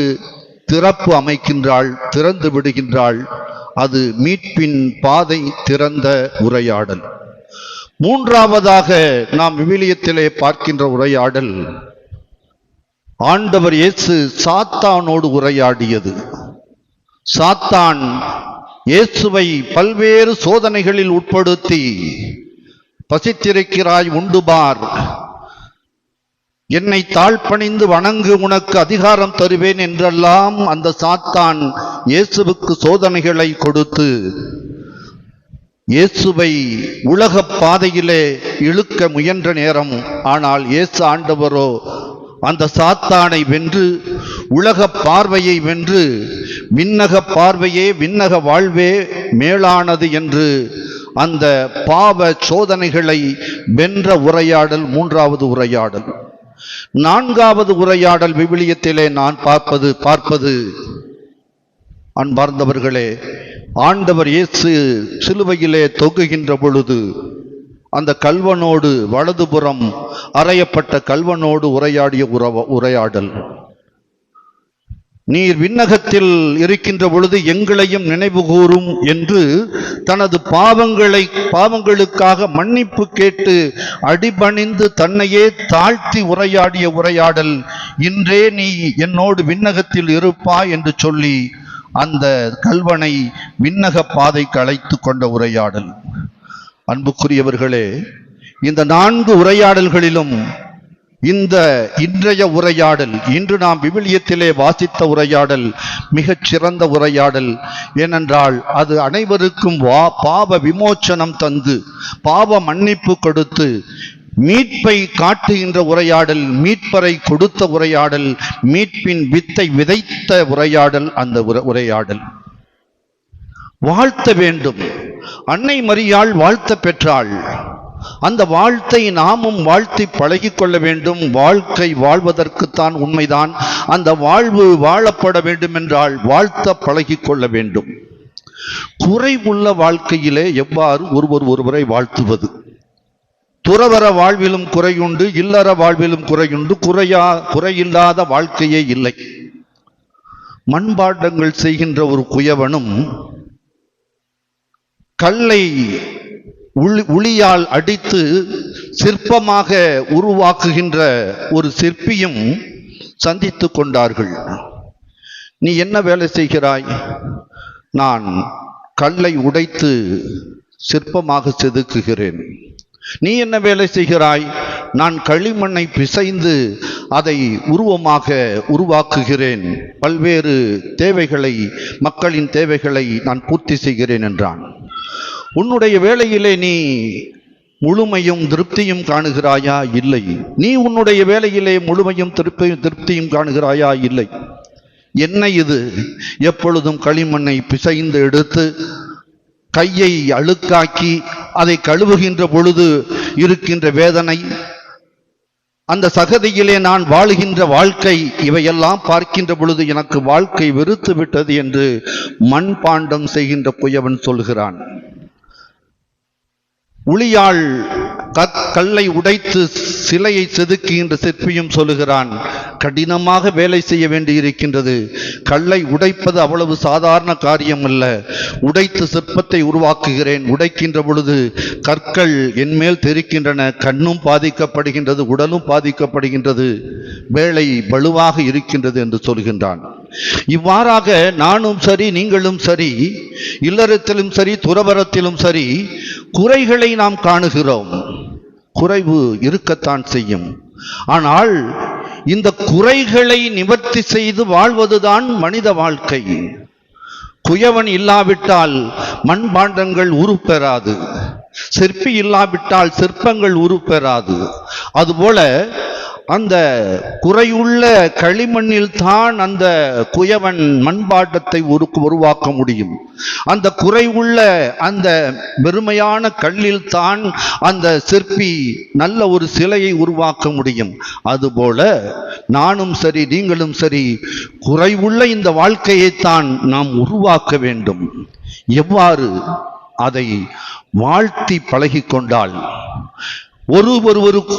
S4: திறப்பு அமைக்கின்றாள், திறந்து விடுகின்றாள். அது மீட்பின் பாதை திறந்த உரையாடல். மூன்றாவதாக நாம் விவிலியத்திலே பார்க்கின்ற உரையாடல் ஆண்டவர் இயேசு சாத்தானோடு உரையாடியது. சாத்தான் இயேசுவை பல்வேறு சோதனைகளில் உட்படுத்தி, பசித்திருக்கிறாய் உண்டு பார், என்னை தாழ்பணிந்து வணங்கு, உனக்கு அதிகாரம் தருவேன் என்றெல்லாம் அந்த சாத்தான் இயேசுவுக்கு சோதனைகளை கொடுத்து இயேசுவை உலக பாதையிலே இழுக்க முயன்ற நேரம், ஆனால் இயேசு ஆண்டவரோ அந்த சாத்தானை வென்று உலக பார்வையை வென்று விண்ணக பார்வையே விண்ணக வாழ்வே மேலானது என்று அந்த பாவ சோதனைகளை வென்ற உரையாடல் மூன்றாவது உரையாடல். நான்காவது உரையாடல் விவிலியத்திலே நான் பார்ப்பது அன்பார்ந்தவர்களே, ஆண்டவர் இயேசு சிலுவையிலே தொங்குகின்ற பொழுது அந்த கல்வனோடு, வலதுபுறம் அறையப்பட்ட கல்வனோடு உரையாடிய உரையாடல். நீர் விண்ணகத்தில் இருக்கின்ற பொழுது எங்களையும் நினைவு கூரும் என்று தனது பாவங்களுக்காக மன்னிப்பு கேட்டு அடிபணிந்து தன்னையே தாழ்த்தி உரையாடிய உரையாடல். இன்றே நீ என்னோடு விண்ணகத்தில் இருப்பாய் என்று சொல்லி அந்த கல்வனை விண்ணக பாதைக்கு அழைத்து கொண்ட உரையாடல். அன்புக்குரியவர்களே, இந்த 4 உரையாடல்களிலும் இந்த இன்றைய உரையாடல், இன்று நாம் விவிலியத்திலே வாசித்த உரையாடல் மிகச் சிறந்த உரையாடல். ஏனென்றால் அது அனைவருக்கும் பாவ விமோச்சனம் தந்து பாவ மன்னிப்பு கொடுத்து மீட்பை காட்டுகின்ற உரையாடல், மீட்பரை கொடுத்த உரையாடல், மீட்பின் வித்தை விதைத்த உரையாடல். அந்த உரையாடல் வாழ்த்த வேண்டும். அன்னை மரியாள் வாழ்த்த பெற்றாள். அந்த வாழ்த்தை நாமும் வாழ்த்தி பழகிக்கொள்ள வேண்டும். வாழ்க்கை வாழ்வதற்குத்தான் உண்மைதான். அந்த வாழ்வு வாழப்பட வேண்டும் என்றால் வாழ்த்த பழகிக்கொள்ள வேண்டும். குறைவுள்ள வாழ்க்கையிலே எவ்வாறு ஒருவரை வாழ்த்துவது? துறவற வாழ்விலும் குறையுண்டு, இல்லற வாழ்விலும் குறையுண்டு, குறையில்லாத வாழ்க்கையே இல்லை. மண்பாண்டங்கள் செய்கின்ற ஒரு குயவனும் கல்லை உளியால் அடித்து சிற்பமாக உருவாக்குகின்ற ஒரு சிற்பியும் சந்தித்து கொண்டார்கள். நீ என்ன வேலை செய்கிறாய்? நான் கல்லை உடைத்து சிற்பமாக செதுக்குகிறேன். நீ என்ன வேலை செய்கிறாய்? நான் களிமண்ணை பிசைந்து அதை உருவமாக உருவாக்குகிறேன். பல்வேறு தேவைகளை, மக்களின் தேவைகளை நான் பூர்த்தி செய்கிறேன் என்றான். உன்னுடைய வேலையிலே நீ முழுமையும் திருப்தியும் காணுகிறாயா? இல்லை. நீ உன்னுடைய வேலையிலே முழுமையும் திருப்தியும் காணுகிறாயா? இல்லை. என்ன இது? எப்பொழுதும் களிமண்ணை பிசைந்து எடுத்து கையை அழுக்காக்கி அதை கழுவுகின்ற பொழுது இருக்கின்ற வேதனை, அந்த சகதியிலே நான் வாழுகின்ற வாழ்க்கை, இவையெல்லாம் பார்க்கின்ற பொழுது எனக்கு வாழ்க்கை வெறுத்து விட்டது என்று மண்பாண்டம் செய்கின்ற குயவன் சொல்கிறான். உளியால் கல்லை உடைத்து சிலையை செதுக்குகின்ற சிற்பியும் சொல்லுகிறான், கடினமாக வேலை செய்ய வேண்டியிருக்கின்றது. கல்லை உடைப்பது அவ்வளவு சாதாரண காரியம் அல்ல. உடைத்து சிற்பத்தை உருவாக்குகிறேன். உடைக்கின்ற பொழுது கற்கள் என்மேல் தெரிக்கின்றன. கண்ணும் பாதிக்கப்படுகின்றது, உடலும் பாதிக்கப்படுகின்றது, வேலை வலுவாக இருக்கின்றது என்று சொல்கின்றான். இவ்வாறாக நானும் சரி, நீங்களும் சரி, இல்லறத்திலும் சரி, துறவரத்திலும் சரி, குறைகளை நாம் காணுகிறோம். குறைவு இருக்கத்தான் செய்யும். ஆனால் இந்த குறைகளை நிவர்த்தி செய்து வாழ்வதுதான் மனித வாழ்க்கை. குயவன் இல்லாவிட்டால் மண்பாண்டங்கள் உருப்பெறாது. சிற்பி இல்லாவிட்டால் சிற்பங்கள் உருப்பெறாது. அதுபோல அந்த குறையுள்ள களிமண்ணில் தான் அந்த குயவன் மண்பாண்டத்தை உருவாக்க முடியும். அந்த குறைவுள்ள அந்த வெறுமையான கல்லில் தான் அந்த சிற்பி நல்ல ஒரு சிலையை உருவாக்க முடியும். அதுபோல நானும் சரி, நீங்களும் சரி, குறைவுள்ள இந்த வாழ்க்கையைத்தான் நாம் உருவாக்க வேண்டும். எவ்வாறு? அதை வாழ்த்தி பழகிக்கொண்டால்,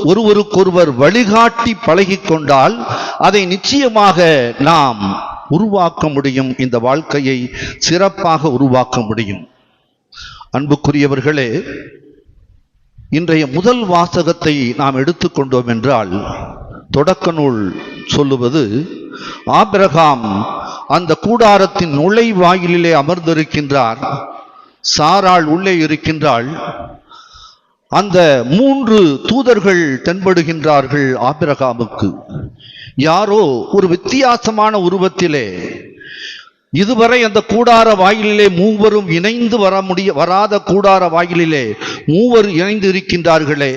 S4: ஒருவருக்கொருவர் வழிகாட்டி பழகிக்கொண்டால் அதை நிச்சயமாக நாம் உருவாக்க முடியும். இந்த வாழ்க்கையை சிறப்பாக உருவாக்க முடியும். அன்புக்குரியவர்களே, இன்றைய முதல் வாசகத்தை நாம் எடுத்துக்கொண்டோம் என்றால், தொடக்க நூல் சொல்லுவது, ஆபிரகாம் அந்த கூடாரத்தின் நுழைவாயிலிலே அமர்ந்திருக்கின்றார். சாராள் உள்ளே இருக்கின்றாள். அந்த 3 தூதர்கள் தென்படுகின்றார்கள் ஆபிரகாமுக்கு. யாரோ ஒரு வித்தியாசமான உருவத்திலே. இதுவரை அந்த கூடார வாயிலிலே மூவரும் இணைந்து வராத கூடார வாயிலிலே மூவர் இணைந்து இருக்கின்றார்களே.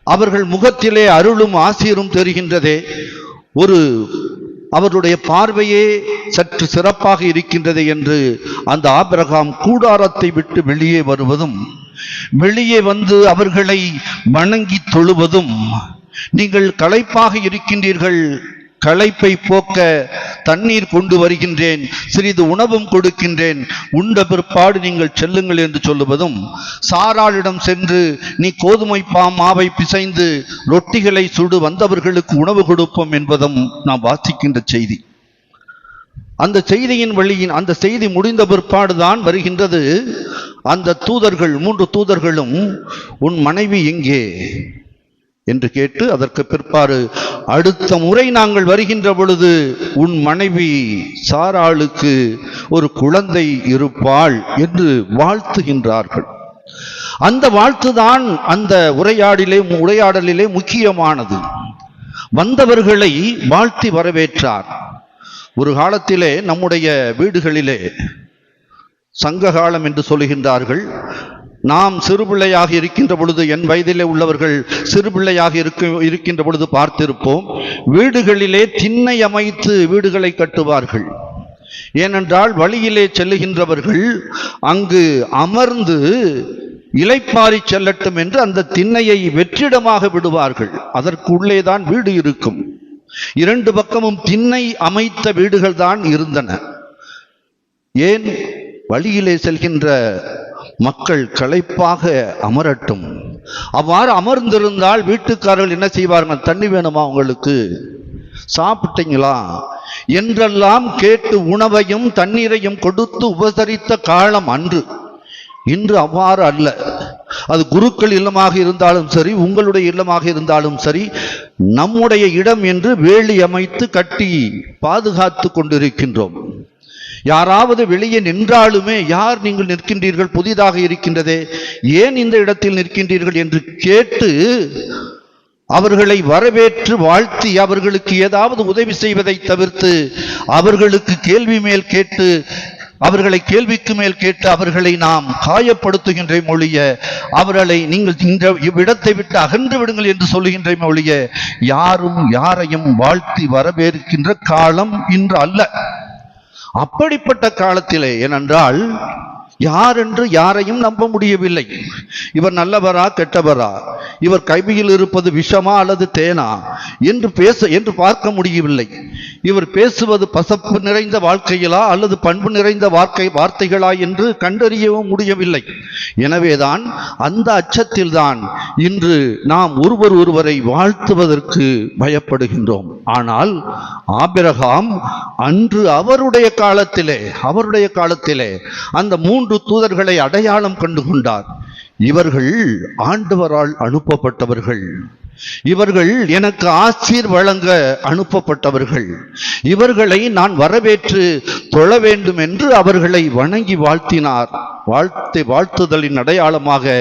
S4: அவர்கள் முகத்திலே அருளும் ஆசிரும் தெரிகின்றதே. அவருடைய பார்வையே சற்று சிறப்பாக இருக்கின்றது என்று அந்த ஆபிரகாம் கூடாரத்தை விட்டு வெளியே வருவதும், வெளியே வந்து அவர்களை வணங்கி தொழுவதும், நீங்கள் களைப்பாக இருக்கின்றீர்கள், களைப்பை போக்க தண்ணீர் கொண்டு வருகின்றேன், சிறிது உணவும் கொடுக்கின்றேன், உண்ட பிற்பாடு நீங்கள் செல்லுங்கள் என்று சொல்லுவதும், சாராளிடம் சென்று நீ கோதுமை மாவை பிசைந்து ரொட்டிகளை சுடு, வந்தவர்களுக்கு உணவு கொடுப்போம் என்பதும் நாம் வாசிக்கின்ற செய்தி. அந்த செய்தியின் வழியின் அந்த செய்தி முடிந்த பிற்பாடுதான் வருகின்றது, அந்த தூதர்கள் 3 தூதர்களும் உன் மனைவி எங்கே என்று கேட்டு, அதற்கு பிற்பாடு அடுத்த முறை நாங்கள் வருகின்ற பொழுது உன் மனைவி சாராளுக்கு ஒரு குழந்தை இருப்பாள் என்று வாழ்த்துகின்றார்கள். அந்த வாழ்த்துதான் அந்த உரையாடலிலே முக்கியமானது. வந்தவர்களை வாழ்த்தி வரவேற்றார். ஒரு காலத்திலே நம்முடைய வீடுகளிலே சங்க காலம் என்று சொல்லுகின்றார்கள். நாம் சிறுபிள்ளையாக இருக்கின்ற பொழுது, என் வயதிலே உள்ளவர்கள் சிறுபிள்ளையாக இருக்கின்ற பொழுது பார்த்திருப்போம். வீடுகளிலே திண்ணை அமைத்து வீடுகளை கட்டுவார்கள். ஏனென்றால் வழியிலே செல்லுகின்றவர்கள் அங்கு அமர்ந்து இளைப்பாரி செல்லட்டும் என்று அந்த திண்ணையை வெற்றிடமாக விடுவார்கள். அதற்கு உள்ளேதான் வீடு இருக்கும். இரண்டு பக்கமும் திண்ணை அமைத்த வீடுகள் தான் இருந்தன. ஏன்? வழியிலே செல்கின்ற மக்கள் களைப்பாக அமரட்டும். அவ்வாறு அமர்ந்திருந்தால் வீட்டுக்காரர்கள் என்ன செய்வார்கள்? தண்ணி வேணுமா உங்களுக்கு, சாப்பிட்டீங்களா என்றெல்லாம் கேட்டு உணவையும் தண்ணீரையும் கொடுத்து உபசரித்த காலம் அன்று. இன்று அவ்வாறு அல்ல. அது குருக்கள் இல்லமாக இருந்தாலும் சரி, உங்களுடைய இல்லமாக இருந்தாலும் சரி, நம்முடைய இடம் என்று வேலி அமைத்து கட்டி பாதுகாத்து கொண்டிருக்கின்றோம். யாராவது வெளியே நின்றாலுமே, யார் நீங்கள் நிற்கின்றீர்கள், புதிதாக இருக்கின்றதே, ஏன் இந்த இடத்தில் நிற்கின்றீர்கள் என்று கேட்டு அவர்களை வரவேற்று வாழ்த்தி அவர்களுக்கு ஏதாவது உதவி செய்வதை தவிர்த்து அவர்களுக்கு கேள்வி மேல் கேட்டு, அவர்களை கேள்விக்கு மேல் கேட்டு அவர்களை நாம் காயப்படுத்துகின்ற மொழிய, அவர்களை நீங்கள் இந்த இவ்விடத்தை விட்டு அகன்று விடுங்கள் என்று சொல்லுகின்ற மொழிய, யாரும் யாரையும் வாழ்த்தி வரவேற்கின்ற காலம் இன்று அல்ல. அப்படிப்பட்ட காலத்திலே, ஏனென்றால் யார் என்று யாரையும் நம்ப முடியவில்லை. இவர் நல்லவரா கெட்டவரா, இவர் கையில் இருப்பது விஷமா அல்லது தேனா என்று பார்க்க முடியவில்லை. இவர் பேசுவது பசப்பு நிறைந்த வாழ்க்கையிலா அல்லது பண்பு நிறைந்த வார்த்தைகளா என்று கண்டறியவும் முடியவில்லை. எனவேதான் அந்த அச்சத்தில்தான் இன்று நாம் ஒருவரை வாழ்த்துவதற்கு பயப்படுகின்றோம். ஆனால் ஆபிரகாம் அன்று அவருடைய காலத்திலே அந்த 3 தூதர்களை அடையாளம் கண்டு கொண்டார். இவர்கள் ஆண்டவரால் அனுப்பப்பட்டவர்கள், இவர்கள் எனக்கு ஆசீர் வழங்க அனுப்பப்பட்டவர்கள், இவர்களை நான் வரவேற்று தொழ வேண்டும் என்று அவர்களை வணங்கி வாழ்த்தினார். வாழ்த்துதலின் அடையாளமாக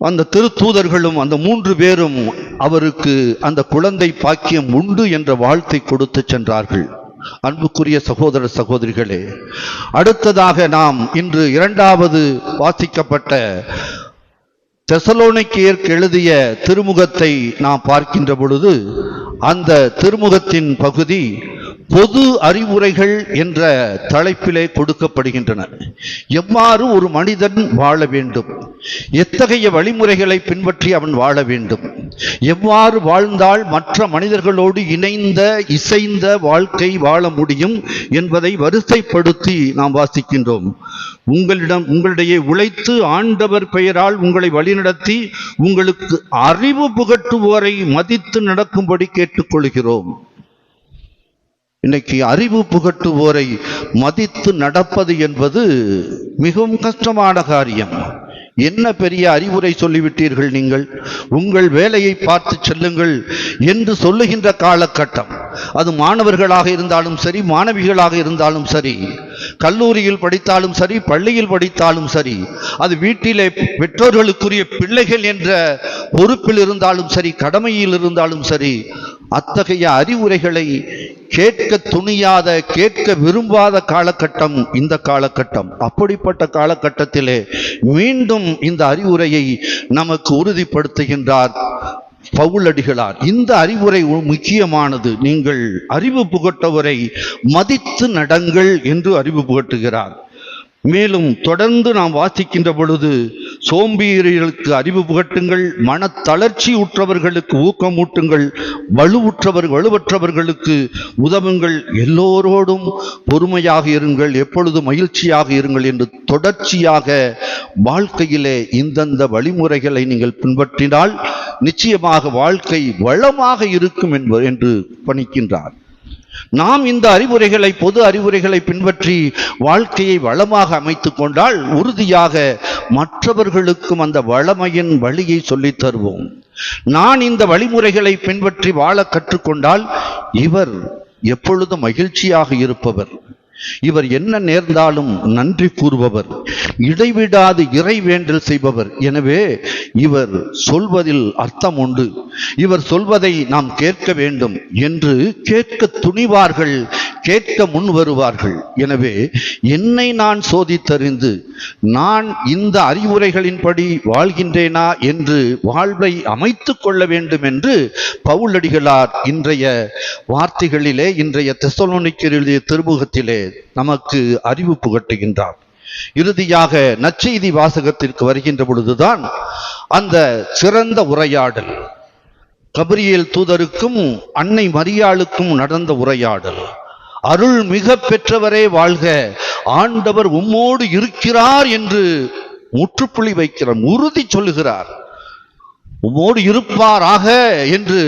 S4: அந்த திருத்தூதர்களும் அந்த 3 பேரும் அவருக்கு அந்த குழந்தை பாக்கியம் உண்டு என்ற வாழ்த்தை கொடுத்து சென்றார்கள். அன்புக்குரிய சகோதர சகோதரிகளே, அடுத்ததாக நாம் இன்று 2வது வாசிக்கப்பட்ட தெசலோனிக்கேயருக்கு எழுதிய திருமுகத்தை நாம் பார்க்கின்ற பொழுது, அந்த திருமுகத்தின் பகுதி பொது அறிவுரைகள் என்ற தலைப்பிலே கொடுக்கப்படுகின்றன. எவ்வாறு ஒரு மனிதன் வாழ வேண்டும், எத்தகைய வழிமுறைகளை பின்பற்றி அவன் வாழ வேண்டும், எவ்வாறு வாழ்ந்தால் மற்ற மனிதர்களோடு இசைந்த வாழ்க்கை வாழ முடியும் என்பதை வரிசைப்படுத்தி நாம் வாசிக்கின்றோம். உங்களிடையே உழைத்து ஆண்டவர் பெயரால் உங்களை வழிநடத்தி உங்களுக்கு அறிவு புகட்டுவோரை மதித்து நடக்கும்படி கேட்டுக்கொள்கிறோம். இன்னைக்கு அறிவு புகட்டுவோரை மதித்து நடப்பது என்பது மிகவும் கஷ்டமான காரியம். என்ன பெரிய அறிவுரை சொல்லிவிட்டீர்கள் நீங்கள், உங்கள் வேலையை பார்த்து செல்லுங்கள் என்று சொல்லுகின்ற காலகட்டம். அது மாணவர்களாக இருந்தாலும் சரி, மாணவிகளாக இருந்தாலும் சரி, கல்லூரியில் படித்தாலும் சரி, பள்ளியில் படித்தாலும் சரி, அது வீட்டிலே பெற்றோர்களுக்குரிய பிள்ளைகள் என்ற பொறுப்பில் இருந்தாலும் சரி, கடமையில் இருந்தாலும் சரி, அத்தகைய அறிவுரைகளை கேட்க துணியாத, கேட்க விரும்பாத காலகட்டம் இந்த காலகட்டம். அப்படிப்பட்ட காலகட்டத்திலே மீண்டும் இந்த அறிவுரையை நமக்கு உறுதிப்படுத்துகின்றார் பவுலடிகளார். இந்த அறிவுரை முக்கியமானது. நீங்கள் அறிவு புகட்டவரை மதித்து நடங்கள் என்று அறிவு புகட்டுகிறார். மேலும் தொடர்ந்து நாம் வாசிக்கின்ற பொழுது, சோம்பேறிகளுக்கு அறிவு புகட்டுங்கள், மனத்தளர்ச்சி உற்றவர்களுக்கு ஊக்கமூட்டுங்கள், வலுவற்றவர்களுக்கு உதவுங்கள், எல்லோரோடும் பொறுமையாக இருங்கள், எப்பொழுதும் மகிழ்ச்சியாக இருங்கள் என்று தொடர்ச்சியாக வாழ்க்கையிலே இந்தந்த வழிமுறைகளை நீங்கள் பின்பற்றினால் நிச்சயமாக வாழ்க்கை வளமாக இருக்கும் என்று பணிக்கின்றார். நாம் இந்த அறிவுரைகளை, பொது அறிவுரைகளை பின்பற்றி வாழ்க்கையை வளமாக அமைத்து கொண்டால் உறுதியாக மற்றவர்களுக்கும் அந்த வளமையின் வழியை சொல்லித் தருவோம். நான் இந்த வழிமுறைகளை பின்பற்றி வாழ கற்றுக்கொண்டால் இவர் எப்பொழுதும் மகிழ்ச்சியாக இருப்பவர், இவர் என்ன நேர்ந்தாலும் நன்றி கூறுபவர், இடைவிடாது இறைவேண்டல் செய்பவர். எனவே இவர் சொல்வதில் அர்த்தம் உண்டு, இவர் சொல்வதை நாம் கேட்க வேண்டும் என்று கேட்க துணிவார்கள், கேட்க முன் வருவார்கள். எனவே என்னை நான் சோதித்தறிந்து நான் இந்த அறிவுரைகளின்படி வாழ்கின்றேனா என்று வாழ்வை அமைத்து கொள்ள வேண்டும் என்று பவுலடிகளார் இன்றைய வார்த்தைகளிலே, இன்றைய தெசலோனிக்கேயர் எழுதிய திருமுகத்திலே நமக்கு அறிவு புகட்டுகின்றார். இறுதியாக நற்செய்தி வாசகத்திற்கு வருகின்ற பொழுதுதான் அந்த சிறந்த உரையாடல், கபிரியேல் தூதருக்கும் அன்னை மரியாளுக்கும் நடந்த உரையாடல். அருள் மிக பெற்றவரே வாழ்க, ஆண்டவர் உம்மோடு இருக்கிறார் என்று முற்றுப்புள்ளி வைக்கிறார், உறுதி சொல்லுகிறார். உம்மோடு இருப்பாராக என்று,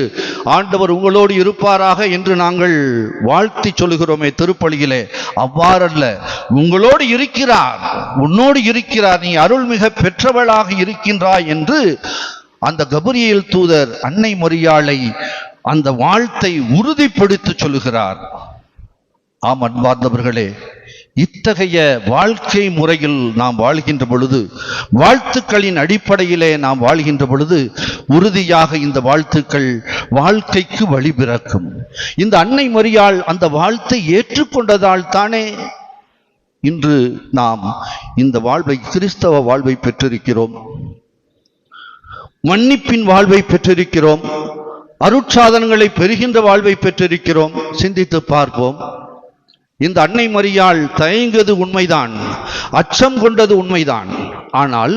S4: ஆண்டவர் உங்களோடு இருப்பாராக என்று நாங்கள் வாழ்த்தி சொல்லுகிறோமே திருப்பலியிலே, அவ்வாறல்ல, உங்களோடு இருக்கிறார், உன்னோடு இருக்கிறார், நீ அருள் மிக பெற்றவளாக இருக்கின்றாய் என்று அந்த கபிரியேல் தூதர் அன்னை மரியாளை அந்த வாழ்த்தை உறுதிப்படுத்தி சொல்லுகிறார். ஆம் அன்பார்ந்தவர்களே, இத்தகைய வாழ்க்கை முறையில் நாம் வாழ்கின்ற பொழுது, வாழ்த்துக்களின் அடிப்படையிலே நாம் வாழ்கின்ற பொழுது, உறுதியாக இந்த வாழ்த்துக்கள் வாழ்க்கைக்கு வழிபிறக்கும். இந்த அன்னை மரியாள் அந்த வாழ்த்தை ஏற்றுக்கொண்டதால் தானே இன்று நாம் இந்த வாழ்வை, கிறிஸ்தவ வாழ்வை பெற்றிருக்கிறோம், மன்னிப்பின் வாழ்வை பெற்றிருக்கிறோம், அருட்சாதனங்களை பெறுகின்ற வாழ்வை பெற்றிருக்கிறோம். சிந்தித்து பார்ப்போம். இந்த அன்னை மரியாள் தயங்கியது உண்மைதான், அச்சம் கொண்டது உண்மைதான். ஆனால்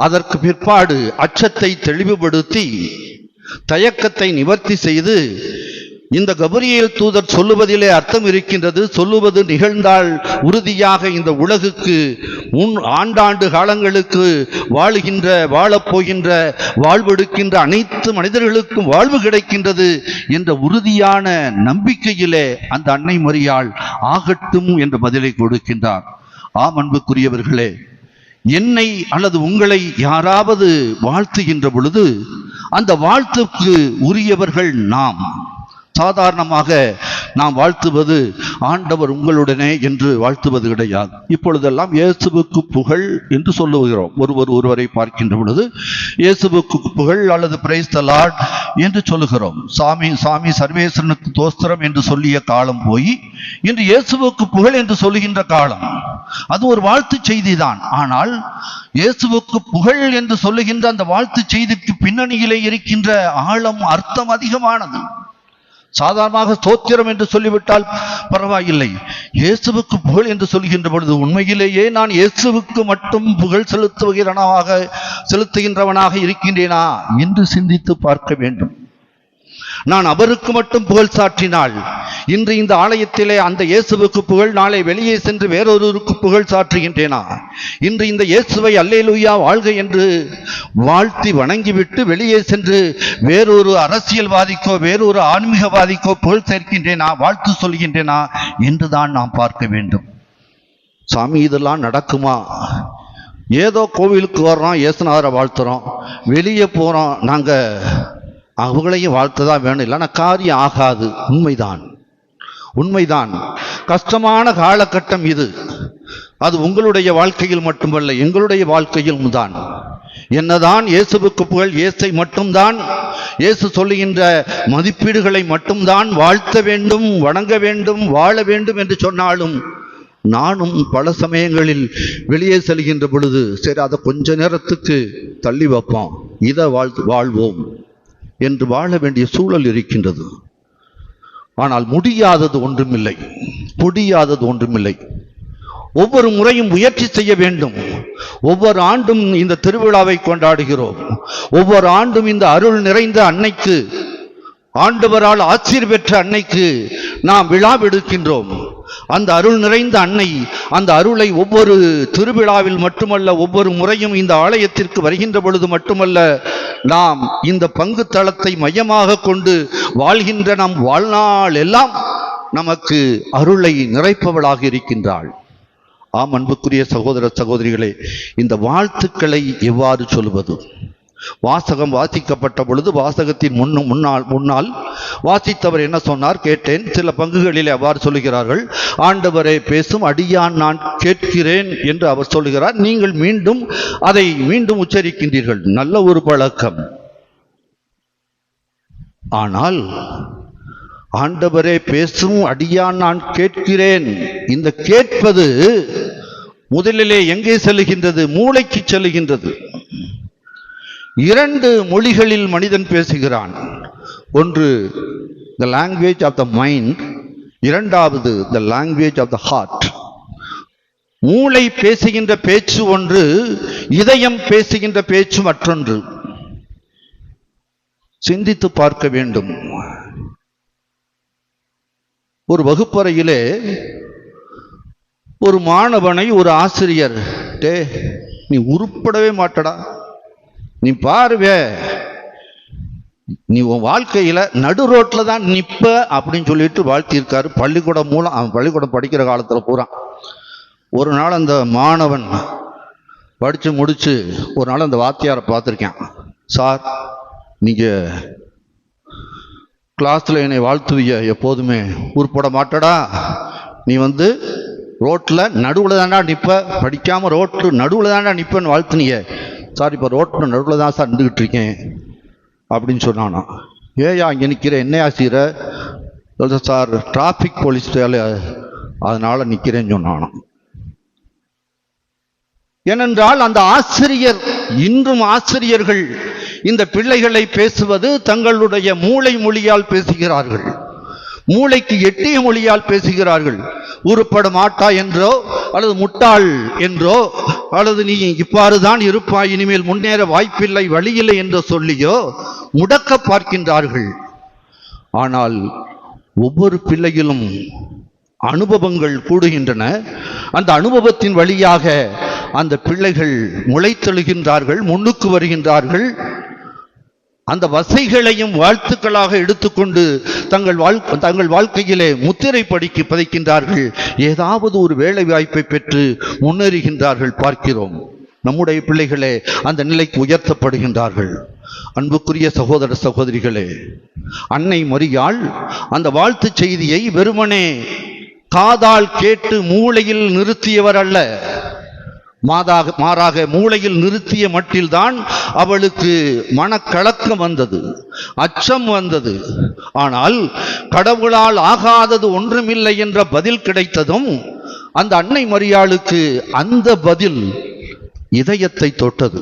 S4: அதற்கு பிற்பாடு அச்சத்தை தெளிவுபடுத்தி தயக்கத்தை நிவர்த்தி செய்து, இந்த கபிரியேல் தூதர் சொல்லுவதிலே அர்த்தம் இருக்கின்றது, சொல்லுவது நிகழ்ந்தால் உறுதியாக இந்த உலகுக்கு ஆண்டாண்டு காலங்களுக்கு வாழப்போகின்ற வாழ்வெடுக்கின்ற அனைத்து மனிதர்களுக்கும் வாழ்வு கிடைக்கின்றது என்ற உறுதியான நம்பிக்கையிலே அந்த அன்னை மரியாள் ஆகட்டும் என்ற பதிலை கொடுக்கின்றார். ஆம் அன்புக்குரியவர்களே, என்னை அல்லது உங்களை யாராவது வாழ்த்துகின்ற பொழுது அந்த வாழ்த்துக்கு உரியவர்கள் நாம். சாதாரணமாக நாம் வாழ்த்துவது ஆண்டவர் உங்களுடனே என்று வாழ்த்துவது கிடையாது. இப்பொழுதெல்லாம் இயேசுவுக்கு புகழ் என்று சொல்லுகிறோம். ஒருவரை பார்க்கின்ற பொழுது இயேசுவுக்கு புகழ் அல்லது பிரைஸ் தி லார்ட் என்று சொல்லுகிறோம். சாமி சர்வேஸ்வரனுக்கு தோஸ்திரம் என்று சொல்லிய காலம் போய் இன்று இயேசுவுக்கு புகழ் என்று சொல்லுகின்ற காலம். அது ஒரு வாழ்த்து செய்தி தான். ஆனால் இயேசுவுக்கு புகழ் என்று சொல்லுகின்ற அந்த வாழ்த்து செய்திக்கு பின்னணியிலே இருக்கின்ற ஆழம், அர்த்தம் அதிகமானது. சாதாரணமாக ஸ்தோத்திரம் என்று சொல்லிவிட்டால் பரவாயில்லை, இயேசுவுக்கு புகழ் என்று சொல்கின்ற பொழுது உண்மையிலேயே நான் இயேசுவுக்கு மட்டும் புகழ் செலுத்துகின்றவனாக இருக்கின்றேனா என்று சிந்தித்து பார்க்க வேண்டும். நான் அவருக்கு மட்டும் புகழ் சாற்றினால் இன்று இந்த ஆலயத்திலே அந்த இயேசுவுக்கு புகழ், நாளை வெளியே சென்று வேறொருவருக்கு புகழ் சாற்றுகின்றேனா? இன்று இந்த இயேசுவை அல்லேலூயா வாழ்க என்று வாழ்த்தி வணங்கிவிட்டு வெளியே சென்று வேறொரு அரசியல்வாதிக்கோ வேறொரு ஆன்மீகவாதிக்கோ புகழ் சேர்க்கின்றேனா, வாழ்த்து சொல்கின்றேனா என்றுதான் நாம் பார்க்க வேண்டும். சாமி, இதெல்லாம் நடக்குமா? ஏதோ கோவிலுக்கு வர்றோம், இயேசுநாதரை வாழ்த்துறோம், வெளியே போகிறோம், நாங்கள் அவங்களையும் வாழ்த்துதான் வேணும், இல்லைன்னா காரியம் ஆகாது. உண்மைதான். கஷ்டமான காலகட்டம் இது. அது உங்களுடைய வாழ்க்கையில் மட்டுமல்ல, எங்களுடைய வாழ்க்கையிலும் தான். என்னதான் இயேசுவுக்கு புகழ், இயேசை மட்டும்தான், இயேசு சொல்லுகின்ற மதிப்பீடுகளை மட்டும்தான் வாழ்த்த வேண்டும், வணங்க வேண்டும், வாழ வேண்டும் என்று சொன்னாலும், நானும் பல சமயங்களில் வெளியே செல்கின்ற பொழுது சரி அதை கொஞ்ச நேரத்துக்கு தள்ளி வைப்போம், இதை வாழ்வோம் என்று வாழ வேண்டிய சூழல் இருக்கின்றது. ஆனால் முடியாதது ஒன்றுமில்லை. ஒவ்வொரு முறையும் முயற்சி செய்ய வேண்டும். ஒவ்வொரு ஆண்டும் இந்த திருவிழாவை கொண்டாடுகிறோம். ஒவ்வொரு ஆண்டும் இந்த அருள் நிறைந்த அன்னைக்கு, ஆண்டவரால் ஆசீர் பெற்ற அன்னைக்கு நாம் விழாவெடுக்கின்றோம். அந்த அருள் நிறைந்த அன்னை அந்த அருளை ஒவ்வொரு திருவிழாவில் மட்டுமல்ல, ஒவ்வொரு முறையும் இந்த ஆலயத்திற்கு வருகின்ற பொழுது மட்டுமல்ல, நாம் இந்த பங்கு தளத்தை மையமாக கொண்டு வாழ்கின்ற நம் வாழ்நாள் எல்லாம் நமக்கு அருளை நிறைப்பவளாக இருக்கின்றாள். ஆம் அன்புக்குரிய சகோதர சகோதரிகளே, இந்த வாழ்த்துக்களை எவ்வாறு சொல்வது? வாசகம் வாசிக்கப்பட்ட பொழுது வாசகத்தின் முன்னால் வாசித்தவர் என்ன சொன்னார் கேட்டேன். சில பங்குகளிலே அவ்வாறு சொல்லுகிறார்கள், ஆண்டவரே பேசும் அடியான் நான் கேட்கிறேன் என்று அவர் சொல்லுகிறார். நீங்கள் அதை மீண்டும் உச்சரிக்கின்றீர்கள். நல்ல ஒரு பழக்கம். ஆனால் ஆண்டவரே பேசும் அடியான் நான் கேட்கிறேன், இந்த கேட்பது முதலிலே எங்கே செல்லுகின்றது? மூளைக்கு செல்லுகின்றது. இரண்டு மொழிகளில் மனிதன் பேசுகிறான். ஒன்று the language of the mind, இரண்டாவது the language of the heart. மூளை பேசுகின்ற பேச்சு ஒன்று, இதயம் பேசுகின்ற பேச்சு மற்றொன்று. சிந்தித்து பார்க்க வேண்டும். ஒரு வகுப்பறையிலே ஒரு மாணவனை ஒரு ஆசிரியர், டே நீ உருப்படவே மாட்டடா, நீ பாருவே, நீ உன் வாழ்க்கையில நடு ரோட்ல தான் நிப்ப அப்படின்னு சொல்லிட்டு வாழ்த்தியிருக்காரு. பள்ளிக்கூடம் மூலம் அவன் பள்ளிக்கூடம் படிக்கிற காலத்துல பூரா. ஒரு நாள் அந்த மாணவன் படிச்சு முடிச்சு ஒரு நாள் அந்த வாத்தியாரை பார்த்துருக்கேன். சார், நீங்க கிளாஸ்ல என்னை வாழ்த்துவிய, எப்போதுமே உருப்பட மாட்டடா, நீ ரோட்ல நடுவுல தாண்டா நிப்ப, படிக்காம ரோட்டு நடுவுல தாண்டா நிப்பன்னு வாழ்த்துனிய. சார், இப்ப ரோட்ல நடுவுல தான் சார் நின்றுகிட்டு இருக்கேன் அப்படின்னு சொன்னானா. ஏயா இங்க நிக்கிற, என்னையா செய்யற? சார், டிராபிக் போலீஸ் அதனால நிக்கிறேன்னு சொன்னானா. ஏனென்றால் அந்த ஆசிரியர், இன்றும் ஆசிரியர்கள் இந்த பிள்ளைகளை பேசுவது தங்களுடைய மூளை மொழியால் பேசுகிறார்கள், மூளைக்கு எட்டிய மொழியால் பேசுகிறார்கள். உருப்பட மாட்டா என்றோ அல்லது முட்டாள் என்றோ அல்லது நீ இவ்வாறுதான் இருப்பாய், இனிமேல் முன்னேற வாய்ப்பில்லை, வழியில்லை என்று சொல்லியோ முடக்க பார்க்கின்றார்கள். ஆனால் ஒவ்வொரு பிள்ளையிலும் அனுபவங்கள் கூடுகின்றன. அந்த அனுபவத்தின் வழியாக அந்த பிள்ளைகள் முளைத்தெழுகின்றார்கள், முன்னுக்கு வருகின்றார்கள். அந்த வசைகளையும் வாழ்த்துக்களாக எடுத்துக்கொண்டு தங்கள் வாழ்க்கையிலே முத்திரை பதிக்கின்றார்கள். ஏதாவது ஒரு வேலை வாய்ப்பை பெற்று முன்னேறுகின்றார்கள் பார்க்கிறோம். நம்முடைய பிள்ளைகளே அந்த நிலைக்கு உயர்த்தப்படுகின்றார்கள். அன்புக்குரிய சகோதர சகோதரிகளே, அன்னை மரியாள் அந்த வாழ்த்து செய்தியை வெறுமனே காதால் கேட்டு மூளையில் நிறுத்தியவர் அல்ல, மாறாக மூளையில் நிறுத்திய மட்டில்தான் அவளுக்கு மனக்கலக்கம் வந்தது, அச்சம் வந்தது. ஆனால் கடவுளால் ஆகாதது ஒன்றுமில்லை என்ற பதில் கிடைத்ததும் அந்த அன்னை மரியாளுக்கு அந்த பதில் இதயத்தை தொட்டது.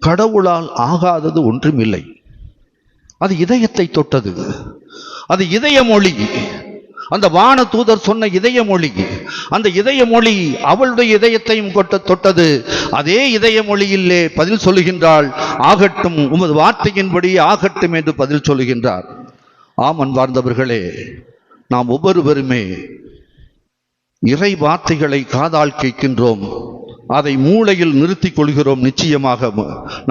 S4: கடவுளால் ஆகாதது ஒன்றுமில்லை, அது இதயத்தை தொட்டது. அது இதய மொழி, அந்த வான தூதர் சொன்ன இதய மொழி. அந்த இதய மொழி அவளுடைய இதயத்தையும் தொட்டது. அதே இதய மொழியிலே பதில் சொல்லுகின்றாள், ஆகட்டும், உமது வார்த்தையின்படி ஆகட்டும் என்று பதில் சொல்லுகின்றார். ஆம் அன்பார்ந்தவர்களே, நாம் ஒவ்வொருவருமே இறை வார்த்தைகளை காதால் கேட்கின்றோம், அதை மூளையில் நிறுத்திக் கொள்கிறோம், நிச்சயமாக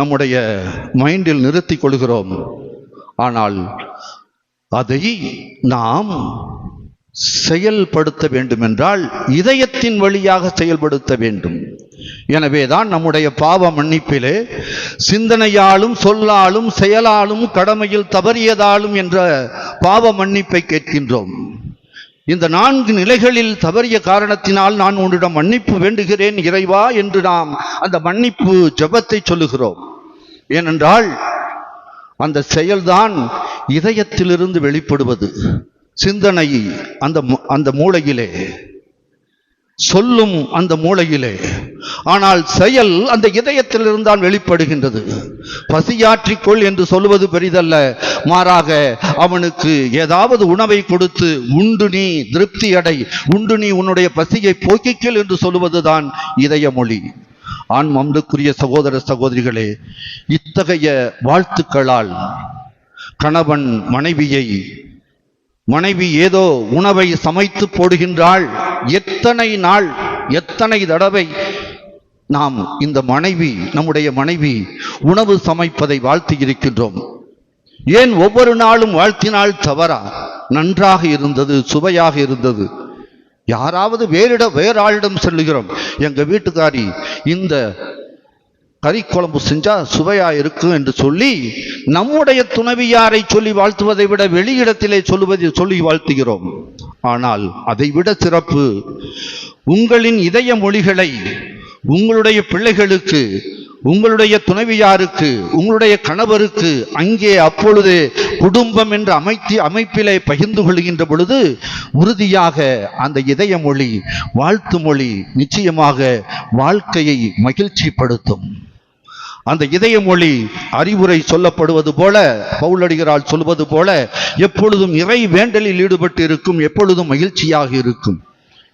S4: நம்முடைய மைண்டில் நிறுத்திக் கொள்கிறோம். ஆனால் அதை நாம் செயல்படுத்த வேண்டும் என்றால் இதயத்தின் வழியாக செயல்படுத்த வேண்டும். எனவேதான் நம்முடைய பாவ மன்னிப்பிலே சிந்தனையாலும் சொல்லாலும் செயலாலும் கடமையில் தவறியதாலும் என்ற பாவ மன்னிப்பை கேட்கின்றோம். இந்த 4 நிலைகளில் தவறிய காரணத்தினால் நான் உன்னிடம் மன்னிப்பு வேண்டுகிறேன் இறைவா என்று நாம் அந்த மன்னிப்பு ஜெபத்தை சொல்லுகிறோம். ஏனென்றால் அந்த செயல்தான் இதயத்திலிருந்து வெளிப்படுவது. சிந்தனை அந்த மூளையிலே, சொல்லும் அந்த மூளையிலே, ஆனால் செயல் அந்த இதயத்தில் இருந்தால் வெளிப்படுகின்றது. பசியாற்றிக்கொள் என்று சொல்வது பெரிதல்ல, மாறாக அவனுக்கு ஏதாவது உணவை கொடுத்து உண்டு நீ திருப்தி அடை, உண்டு நீ உன்னுடைய பசியை போக்கிக்கொள் என்று சொல்லுவதுதான் இதய மொழி. அன்புக்குரிய சகோதர சகோதரிகளே, இத்தகைய வாழ்த்துக்களால் கணவன் மனைவி ஏதோ உணவை சமைத்து போடுகின்றாள். எத்தனை நாள், எத்தனை தடவை நாம் நம்முடைய மனைவி உணவு சமைப்பதை வாழ்த்தி இருக்கின்றோம். ஏன் ஒவ்வொரு நாளும் வாழ்த்தினால் தவறா? நன்றாக இருந்தது, சுவையாக இருந்தது. யாராவது வேறு ஆளிடம் சொல்லுகிறோம், எங்க வீட்டுக்காரி இந்த கறி குழம்பு செஞ்சா சுவையா இருக்கும் என்று சொல்லி நம்முடைய துணைவியாரை சொல்லி வாழ்த்துவதை விட வெளியிடத்திலே சொல்லி வாழ்த்துகிறோம். ஆனால் அதைவிட சிறப்பு, உங்களின் இதய மொழிகளை உங்களுடைய பிள்ளைகளுக்கு, உங்களுடைய துணைவியாருக்கு, உங்களுடைய கணவருக்கு அங்கே அப்பொழுது குடும்பம் என்ற அமைப்பிலே பகிர்ந்து கொள்கின்ற பொழுது உறுதியாக அந்த இதய மொழி, வாழ்த்து மொழி நிச்சயமாக வாழ்க்கையை மகிழ்ச்சிப்படுத்தும். அந்த இதய மொழி அறிவுரை சொல்லப்படுவது போல, பவுலடிகரால் சொல்வது போல எப்பொழுதும் இறை வேண்டலில் ஈடுபட்டு இருக்கும், எப்பொழுதும் மகிழ்ச்சியாக இருக்கும்.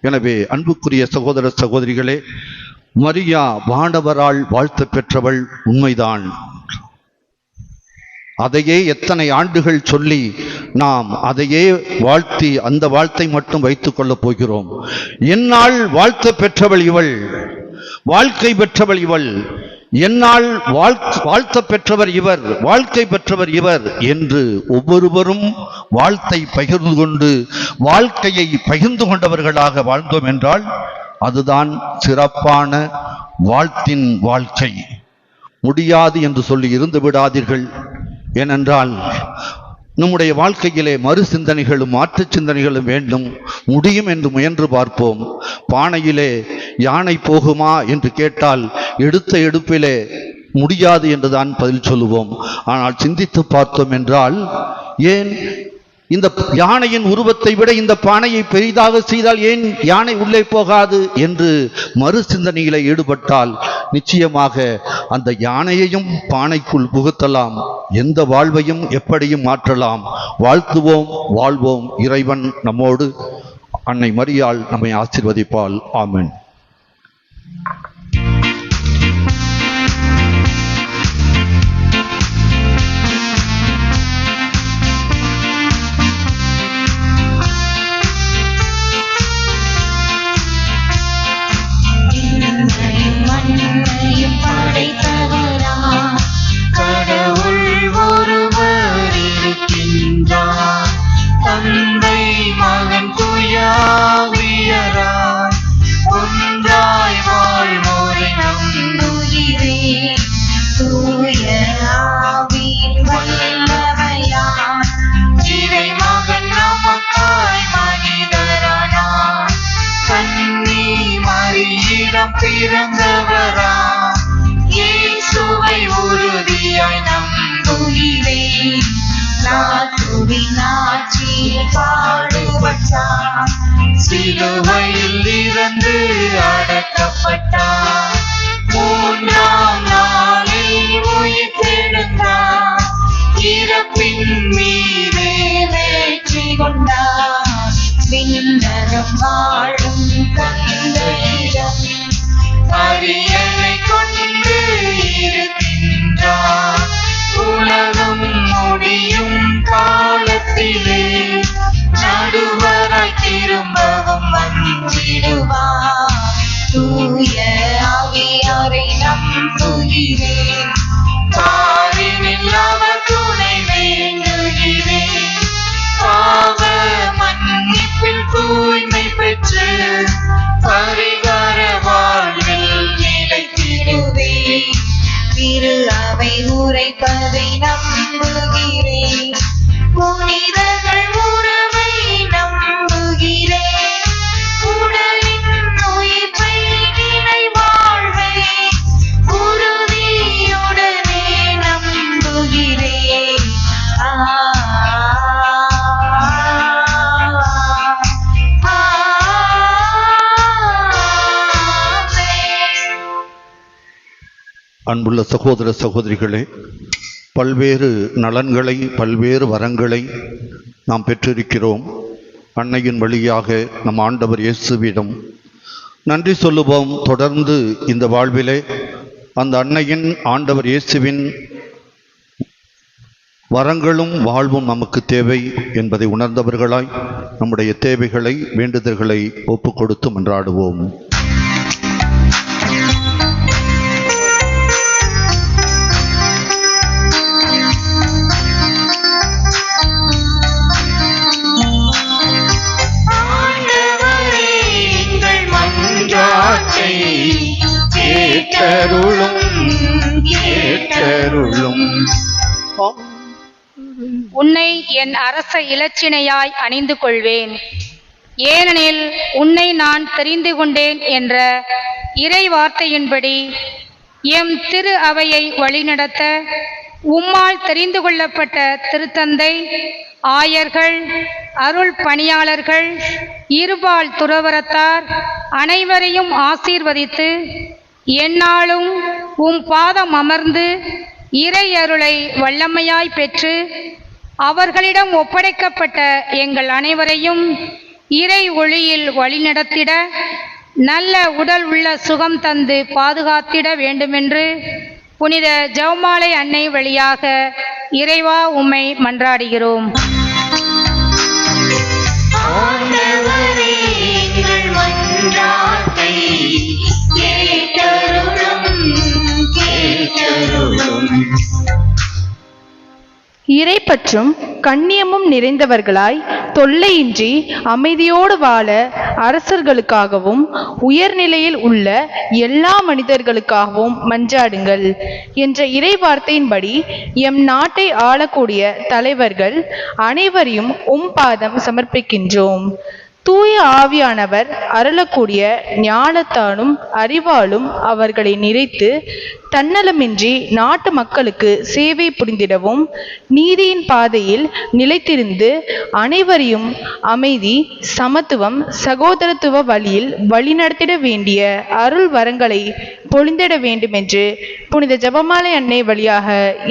S4: எனவே அன்புக்குரிய சகோதர சகோதரிகளே, மரியா வானவரால் வாழ்த்து பெற்றவள் உண்மைதான். அதையே எத்தனை ஆண்டுகள் சொல்லி நாம் அதையே வாழ்த்தி அந்த வாழ்த்தை மட்டும் வைத்துக் கொள்ளப் போகிறோம். என்னால் வாழ்த்து பெற்றவள் இவள், வாழ்க்கை பெற்றவள் இவள், என்னால் வாழ்த்த பெற்றவர் இவர், வாழ்க்கை பெற்றவர் இவர் என்று ஒவ்வொருவரும் வாழ்த்தை பகிர்ந்து கொண்டு வாழ்க்கையை பகிர்ந்து கொண்டவர்களாக வாழ்ந்தோம் என்றால் அதுதான் சிறப்பான வாழ்த்தின் வாழ்க்கை. முடியாது என்று சொல்லி இருந்து விடாதீர்கள். ஏனென்றால் நம்முடைய வாழ்க்கையிலே மறு சிந்தனைகளும் மாற்று சிந்தனைகளும் வேண்டும். முடியும் என்று முயன்று பார்ப்போம். பானையிலே யானை போகுமா என்று கேட்டால் எடுத்த எடுப்பிலே முடியாது என்றுதான் பதில் சொல்லுவோம். ஆனால் சிந்தித்து பார்த்தோம் என்றால், ஏன் இந்த யானையின் உருவத்தை விட இந்த பானையை பெரிதாக செய்தால் ஏன் யானை உள்ளே போகாது என்று மறு சிந்தனையில ஈடுபட்டால் நிச்சயமாக அந்த யானையையும் பானைக்குள் புகுத்தலாம், எந்த வாழ்வையும் எப்படியும் மாற்றலாம். வாழ்த்துவோம், வாழ்வோம். இறைவன் நம்மோடு, அன்னை மரியாள் நம்மை ஆசீர்வதிப்பாள். ஆமென்.
S2: கடவுள் ஒருவர் இருக்கின்றார், தந்தை மகன் தூயாவியராய் ஒன்றாய் வாழ்வோரை நம்புகிறேன். தூய ஆவியின் வல்லமையால் இறை மகன் நமக்காய் மனிதரானார், கன்னி மரியிடம் பிறந்தவரா இயேசுவை உறுதியாய் நம்புகிறேன். நாத்துவின் ஆட்சியில் பாடுபட்டார், சிலுவையில் இருந்து அடக்கப்பட்டார், மூன்றாம் நாளில் உயிர்த்தெழுந்தார், இறப்பின் மீதே வெற்றி கொண்டார். விண்ணகம் வாழும் தந்தையிடம் அரியணை கொண்டு இருக்கின்றார், உலகம் முடியும் காலத்திலே நடுவராய் திரும்பவும் வந்திடுவார். தூய ஆவியாரை நம்புகிறேன், பாரினில் அவர் துணை வேண்டுகிறேன். பாவ மன்னிப்பில் தூய்மை பெற்று பரிகார வாழ்வில் நிலைத்திடுவேன். திரு அவை உரைப்பதை நம்புகிறேன், புனிதர்கள் உறவை நம்புகிறேன். உடலின் உயிர்ப்பை நிலை வாழ்வை உறுதியுடனே நம்புகிறேன்.
S4: அன்புள்ள சகோதர சகோதரிகளே, பல்வேறு நலன்களை, பல்வேறு வரங்களை நாம் பெற்றிருக்கிறோம். அன்னையின் வழியாக நம் ஆண்டவர் இயேசுவிடம் நன்றி சொல்லுவோம். தொடர்ந்து இந்த வாழ்விலே அந்த அன்னையின், ஆண்டவர் இயேசுவின் வரங்களும் வாழ்வும் நமக்கு தேவை என்பதை உணர்ந்தவர்களாய் நம்முடைய தேவைகளை, வேண்டுதல்களை ஒப்பு கொடுத்து மன்றாடுவோம்.
S10: உன்னை என் அரச இலச்சினையாய் அணிந்து கொள்வேன், ஏனெனில் உன்னை நான் தெரிந்து கொண்டேன் என்ற இறை வார்த்தையின்படி எம் திரு அவையை வழிநடத்த உம்மால் தெரிந்து கொள்ளப்பட்ட திருத்தந்தை, ஆயர்கள், அருள் பணியாளர்கள், இருபால் துறவரத்தார் அனைவரையும் ஆசீர்வதித்து எந்நாளும் உம் பாதம் அமர்ந்து இறை அருளை வல்லமையாய் பெற்று அவர்களிடம் ஒப்படைக்கப்பட்ட எங்கள் அனைவரையும் இறை ஒளியில் வழிநடத்திட நல்ல உடல் உள்ள சுகம் தந்து பாதுகாத்திட வேண்டுமென்று புனித ஜெபமாலை அன்னை வழியாக இறைவா உம்மை மன்றாடுகிறோம்.
S2: ஆண்டவரே, எங்கள் மன்றாட்டை கேட்டருளும், கேட்டருளும்.
S8: இறைப்பற்றும் கண்ணியமும் நிறைந்தவர்களாய் தொல்லையின்றி அமைதியோடு வாழ அரசர்களுக்காகவும் உயர்நிலையில் உள்ள எல்லா மனிதர்களுக்காகவும் மன்றாடுங்கள் என்ற இறை வார்த்தையின்படி எம் நாட்டை ஆளக்கூடிய தலைவர்கள் அனைவரையும் பாதம் சமர்ப்பிக்கின்றோம். தூய ஆவியானவர் அருளக்கூடிய ஞானத்தாலும் அறிவாலும் அவர்களை நிறைத்து தன்னலமின்றி நாட்டு மக்களுக்கு சேவை புரிந்திடவும் நீதியின் பாதையில் நிலைத்திருந்து அனைவரையும் அமைதி, சமத்துவம், சகோதரத்துவ வழியில் வழிநடத்திட வேண்டிய அருள் வரங்களை பொழிந்திட வேண்டுமென்று புனித ஜெபமாலை அன்னை வழியாக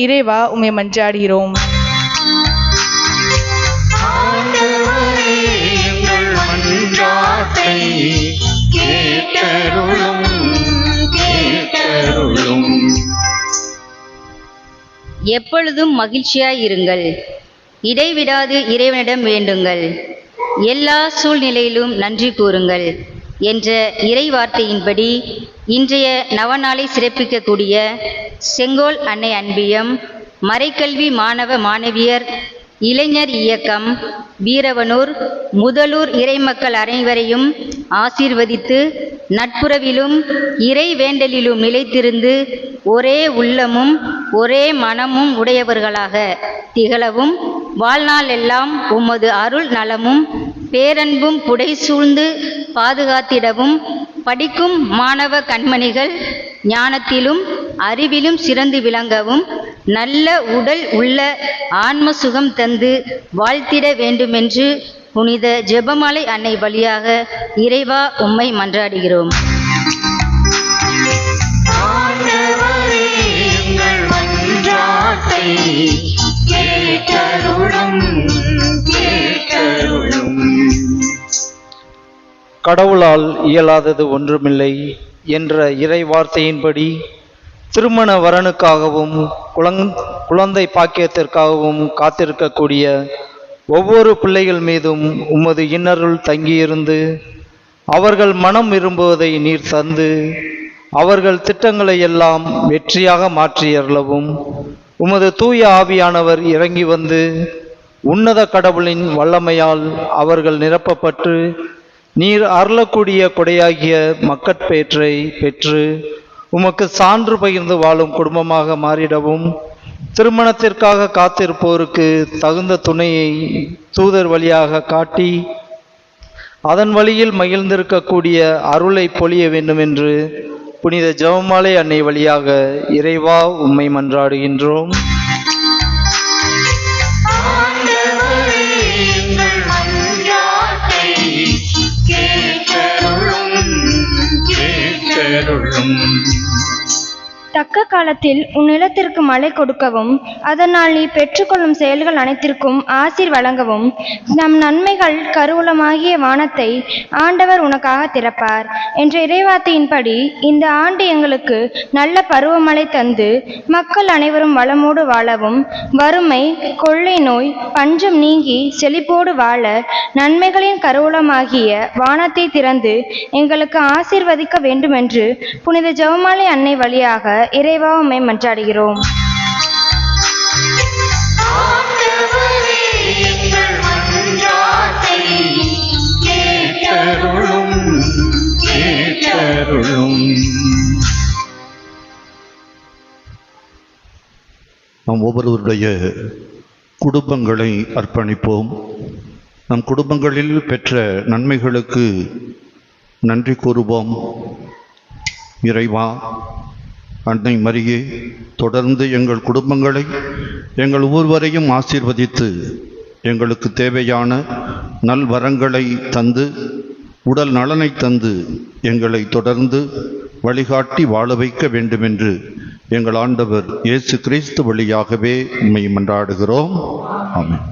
S8: இறைவா உம்மை மன்றாடுகிறோம்.
S11: எப்பொழுதும் மகிழ்ச்சியாயிருங்கள், இடைவிடாது இறைவனிடம் வேண்டுங்கள், எல்லா சூழ்நிலையிலும் நன்றி கூறுங்கள் என்ற இறை வார்த்தையின்படி இன்றைய நவநாளை சிறப்பிக்கக்கூடிய செங்கோல் அன்னை அன்பியம், மறைக்கல்வி மாணவ மாணவியர், இளைஞர் இயக்கம், வீரவனூர், முதலூர் இறைமக்கள் அனைவரையும் ஆசீர்வதித்து நட்புறவிலும் இறை வேண்டலிலும் நிலைத்திருந்து ஒரே உள்ளமும் ஒரே மனமும் உடையவர்களாக திகழவும் வாழ்நாள் எல்லாம் உமது அருள் நலமும் பேரன்பும் புடை சூழ்ந்து பாதுகாத்திடவும் படிக்கும் மாணவ கண்மணிகள் ஞானத்திலும் அறிவிலும் சிறந்து விளங்கவும் நல்ல உடல் உள்ள ஆன்ம சுகம் தந்து வாழ்த்திட வேண்டுமென்று புனித ஜெபமாலை அன்னை வழியாக இறைவா உம்மை மன்றாடுகிறோம்.
S9: கடவுளால் இயலாதது ஒன்றுமில்லை என்ற இறை வார்த்தையின்படி திருமண வரனுக்காகவும் குழந்தை பாக்கியத்திற்காகவும் காத்திருக்கக்கூடிய ஒவ்வொரு பிள்ளைகள் மீதும் உமது இன்னருள் தங்கியிருந்து அவர்கள் மனம் விரும்புவதை நீர் தந்து அவர்கள் திட்டங்களை எல்லாம் வெற்றியாக மாற்றியருளவும் உமது தூய ஆவியானவர் இறங்கி வந்து உன்னத கடவுளின் வல்லமையால் அவர்கள் நிரப்பப்பட்டு நீர் அருளக்கூடிய கொடையாகிய மக்கட்பேற்றை பெற்று உமக்கு சான்று பகிர்ந்து வாழும் குடும்பமாக மாறிடவும் திருமணத்திற்காக காத்திருப்போருக்கு தகுந்த துணையை தூதர் வழியாக காட்டி அதன் வழியில் மகிழ்ந்திருக்கக்கூடிய அருளை பொழிய வேண்டும் என்று புனித ஜெபமாலை அன்னை வழியாக இறைவா உம்மை மன்றாடுகின்றோம்.
S8: தக்க காலத்தில் உன் நிலத்திற்கு மழை கொடுக்கவும் அதனால் நீ பெற்றுக்கொள்ளும் செயல்கள் அனைத்திற்கும் ஆசீர் வழங்கவும் நம் நன்மைகள் கருவூலமாகிய வானத்தை ஆண்டவர் உனக்காக திறப்பார் என்ற இறைவார்த்தையின்படி இந்த ஆண்டு எங்களுக்கு நல்ல பருவமழை தந்து மக்கள் அனைவரும் வளமோடு வாழவும் வறுமை, கொள்ளை நோய், பஞ்சம் நீங்கி செழிப்போடு வாழ நன்மைகளின் கருவூலமாகிய வானத்தை திறந்து எங்களுக்கு ஆசீர்வதிக்க வேண்டுமென்று புனித ஜெபமாலை அன்னை வழியாக இறைவா உம்மை மன்றாடுகிறோம்.
S4: நாம் ஒவ்வொருவருடைய குடும்பங்களை அர்ப்பணிப்போம். நம் குடும்பங்களில் பெற்ற நன்மைகளுக்கு நன்றி கூறுவோம். இறைவா, அன்னை மரியே, தொடர்ந்து எங்கள் குடும்பங்களை எங்கள் ஒவ்வொருவரையும் ஆசீர்வதித்து எங்களுக்கு தேவையான நல்வரங்களை தந்து உடல் நலனை தந்து எங்களை தொடர்ந்து வழிகாட்டி வாழ வைக்க வேண்டுமென்று எங்கள் ஆண்டவர் இயேசு கிறிஸ்து வழியாகவே உம்மை மன்றாடுகிறோம். ஆமென்.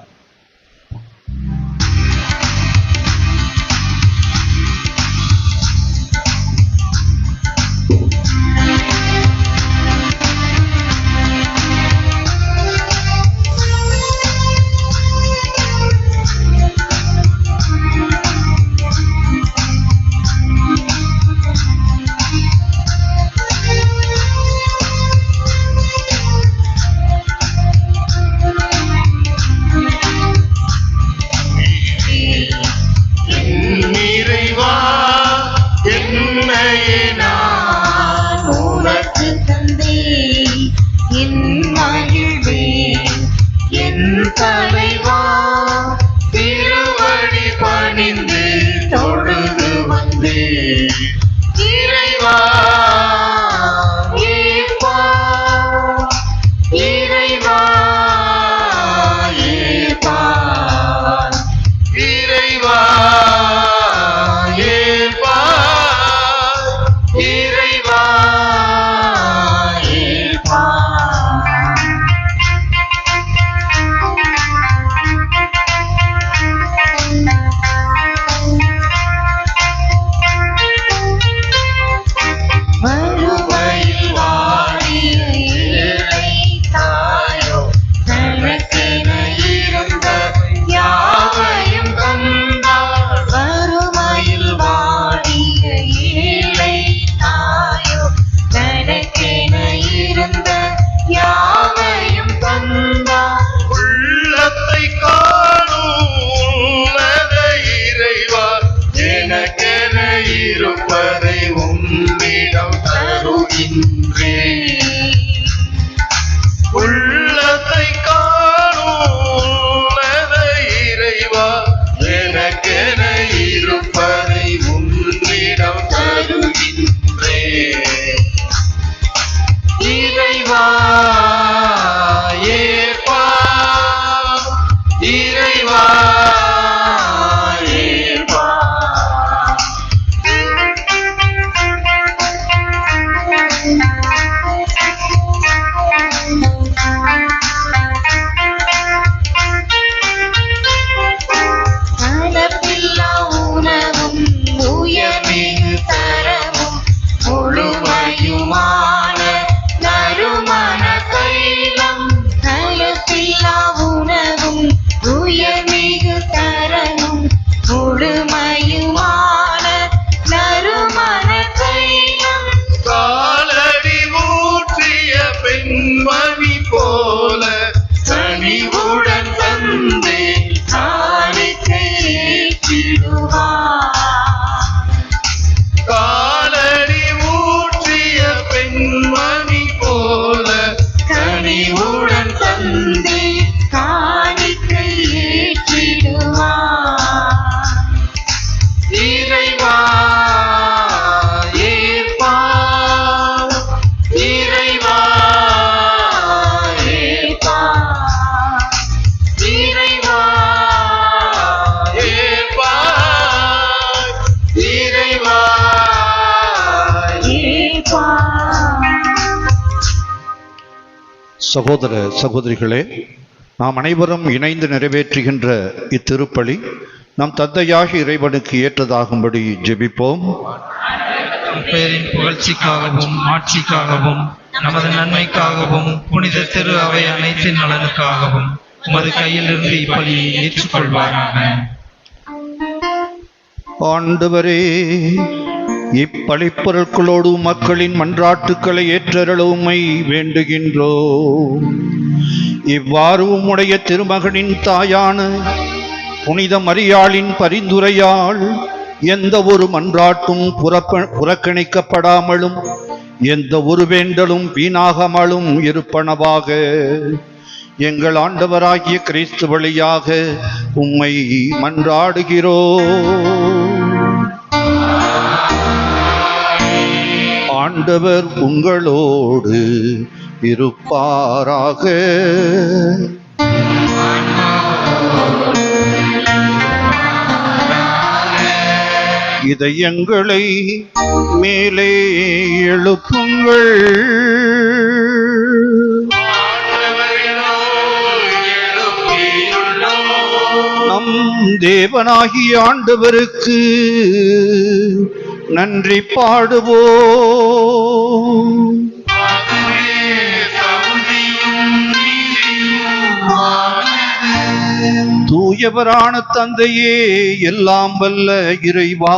S1: இறைவா ஏற்பார், இறைவா ஏற்பார், இறைவா ஏற்பார், இறைவா ஏற்பார். மறுமையில் வாடிய ஏழை தாயோ, தனக்கென இருந்த யாவையும் தந்தார். மறுமையில் வாடிய ஏழை தாயோ, தனக்கென இருந்த யாவையும் தந்தார். உள்ளத்தை காணும் உன்னத இறைவா, எனக்கென இருப்பதை உம்மிடம் தருகின்றேன். உள்ளத்தை காணும் உன்னத இறைவா, எனக்கென இருப்பதை உம்மிடம் தருகின்றேன். இறைவா ஏற்பார், இறைவா ஏற்பார். கலப்பில்லா உணவும் உயர்மிகு தரமும் முழுமையுமான நறுமண தைலம். கலப்பில்லா உணவும் உயர்மிகு தரமும் முழுமையுமான நறுமண தைலம். காலடி ஊற்றிய பெண்மணி போல கனிவுடன் தந்தே காணிக்கை ஏற்றிடுவார். காலடி ஊற்றிய பெண்மணி போல கனிவுடன் தந்தே காணிக்கை ஏற்றிடுவார். இறைவா ஏற்பார், இறைவா ஏற்பார், இறைவா ஏற்பார், இறைவா ஏற்பார்.
S4: சகோதர சகோதரிகளே, நாம் அனைவரும் இணைந்து நிறைவேற்றுகின்ற இத்திருப்பலி நம் தந்தையாகி இறைவனுக்கு ஏற்றதாகும்படி ஜெபிப்போம்.
S1: பேரின் புகழ்ச்சிக்காகவும் ஆட்சிக்காகவும் நமது நன்மைக்காகவும் புனித திரு அவை அனைத்தின் நலனுக்காகவும் உமது கையிலிருந்து இப்பலியை ஏற்றுக்கொள்வாராக.
S4: ஆண்டவரே, இப்பழிப்பொருட்களோடு மக்களின் மன்றாட்டுக்களை ஏற்றருள உம்மை வேண்டுகின்றோம். இவ்வாறு உம்முடைய திருமகனின் தாயான புனித மரியாளின் பரிந்துரையால் எந்த ஒரு மன்றாட்டும் புறக்கணிக்கப்படாமலும் எந்த ஒரு வேண்டலும் வீணாகாமலும் இருப்பனவாக எங்கள் ஆண்டவராகிய கிறிஸ்து வழியாக உம்மை மன்றாடுகிறோம். ஆண்டவர் உங்களோடு இருப்பாராக. இதயங்களை மேலே எழுப்புங்கள். நம் தேவனாகிய ஆண்டவருக்கு நன்றி பாடுவோம். தூயவரான தந்தையே, எல்லாம் வல்ல இறைவா,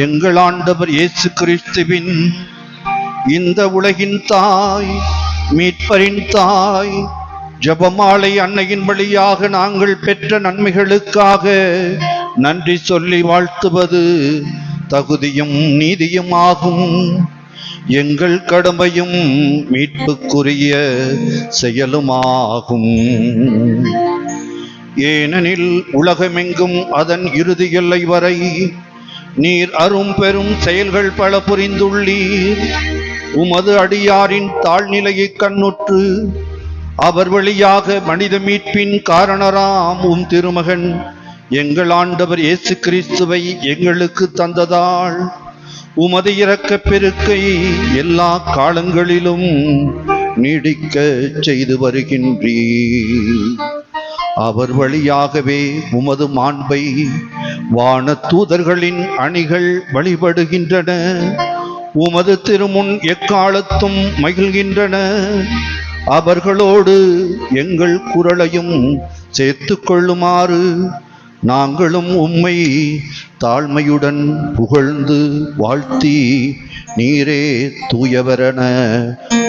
S4: எங்கள் ஆண்டவர் இயேசு கிறிஸ்துவின் இந்த உலகின் தாய், மீட்பரின் தாய், ஜெபமாலை அன்னையின் வழியாக நாங்கள் பெற்ற நன்மைகளுக்காக நன்றி சொல்லி வாழ்த்துவது தகுதியும் நீதியும் ஆகும். எங்கள் கடமையும் மீட்புக்குரிய செயலுமாகும். ஏனெனில் உலகமெங்கும் அதன் இறுதி எல்லை வரை நீர் அரும் பெரும் செயல்கள் பல புரிந்துள்ளீர். உமது அடியாரின் தாழ்நிலையை கண்ணுற்று அவர் வழியாக மனித மீட்பின் காரணராம் உம் திருமகன் எங்கள் ஆண்டவர் இயேசு கிறிஸ்துவை எங்களுக்கு தந்ததால் உமது இரக்கப் பெருக்கை எல்லா காலங்களிலும் நீடிக்க செய்து வருகின்றீர். அவர் வழியாகவே உமது மாண்பை வான தூதர்களின் அணிகள் வழிபடுகின்றன. உமது திருமுன் எக்காலத்தும் மகிழ்கின்றன. அவர்களோடு எங்கள் குரலையும் சேர்த்து கொள்ளுமாறு நாங்களும் உம்மை தாழ்மையுடன் புகழ்ந்து வாழ்த்தி நீரே தூயவரென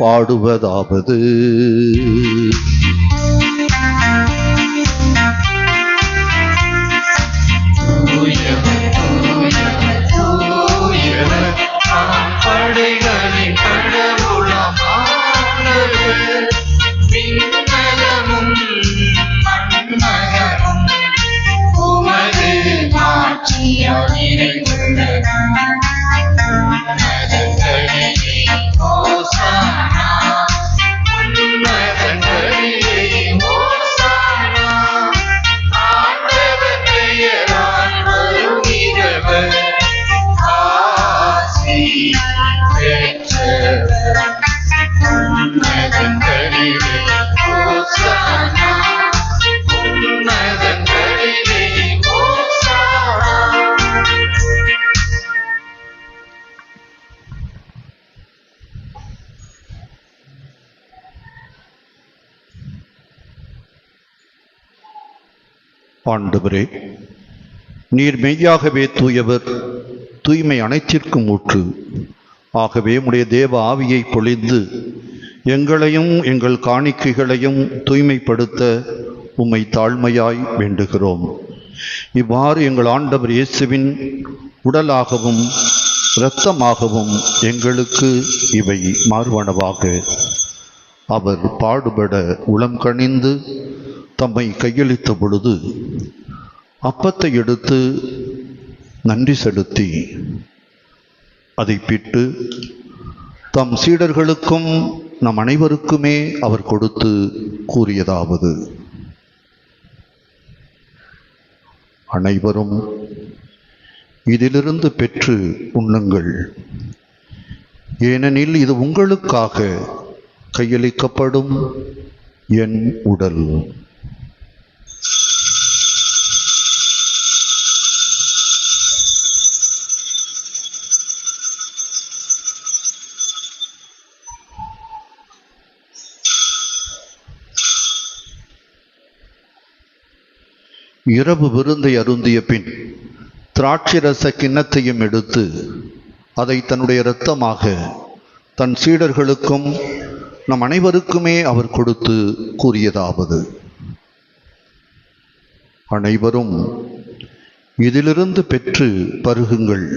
S4: பாடுவதாவது.
S2: படைகளின் கடவுளாம் ஆண்டவர், விண்ணகமும் மண்ணகமும் உமது ஆட்சியால் நிறைந்துள்ளன. உன்னதங்களிலே ஹோசானா, உன்னதங்களிலே ஹோசானா. ஆண்டவர் பெயரால் வருகிறவர் ஆசி பெற்றவர். உன்னதங்களிலே ஹோசானா, உன்னதங்களிலே ஹோசானா.
S4: ஆண்டவரே, நீர் மெய்யாகவே தூயவர், தூய்மை அனைத்திற்கும் ஊற்று. ஆகவே உம்முடைய தேவ ஆவியை பொழிந்து எங்களையும் எங்கள் காணிக்கைகளையும் தூய்மைப்படுத்த உம்மை தாழ்மையாய் வேண்டுகிறோம். இவ்வாறு எங்கள் ஆண்டவர் இயேசுவின் உடலாகவும் இரத்தமாகவும் எங்களுக்கு இவை மாறுவனவாக. அவர் பாடுபட உளம் கனிந்து தம்மை கையளித்த பொழுது அப்பத்தை எடுத்து நன்றி செலுத்தி அதை பிட்டு தம் சீடர்களுக்கும் நம் அனைவருக்குமே அவர் கொடுத்து கூறியதாவது: அனைவரும் இதிலிருந்து பெற்று உண்ணுங்கள், ஏனெனில் இது உங்களுக்காக கையளிக்கப்படும் என் உடல். இரவு விருந்தை அருந்திய பின் திராட்சை ரச கிண்ணத்தையும் எடுத்து அதை தன்னுடைய இரத்தமாக தன் சீடர்களுக்கும் நம் அனைவருக்குமே அவர் கொடுத்து கூறியதாவது: அனைவரும் இதிலிருந்து பெற்று பருகுங்கள்,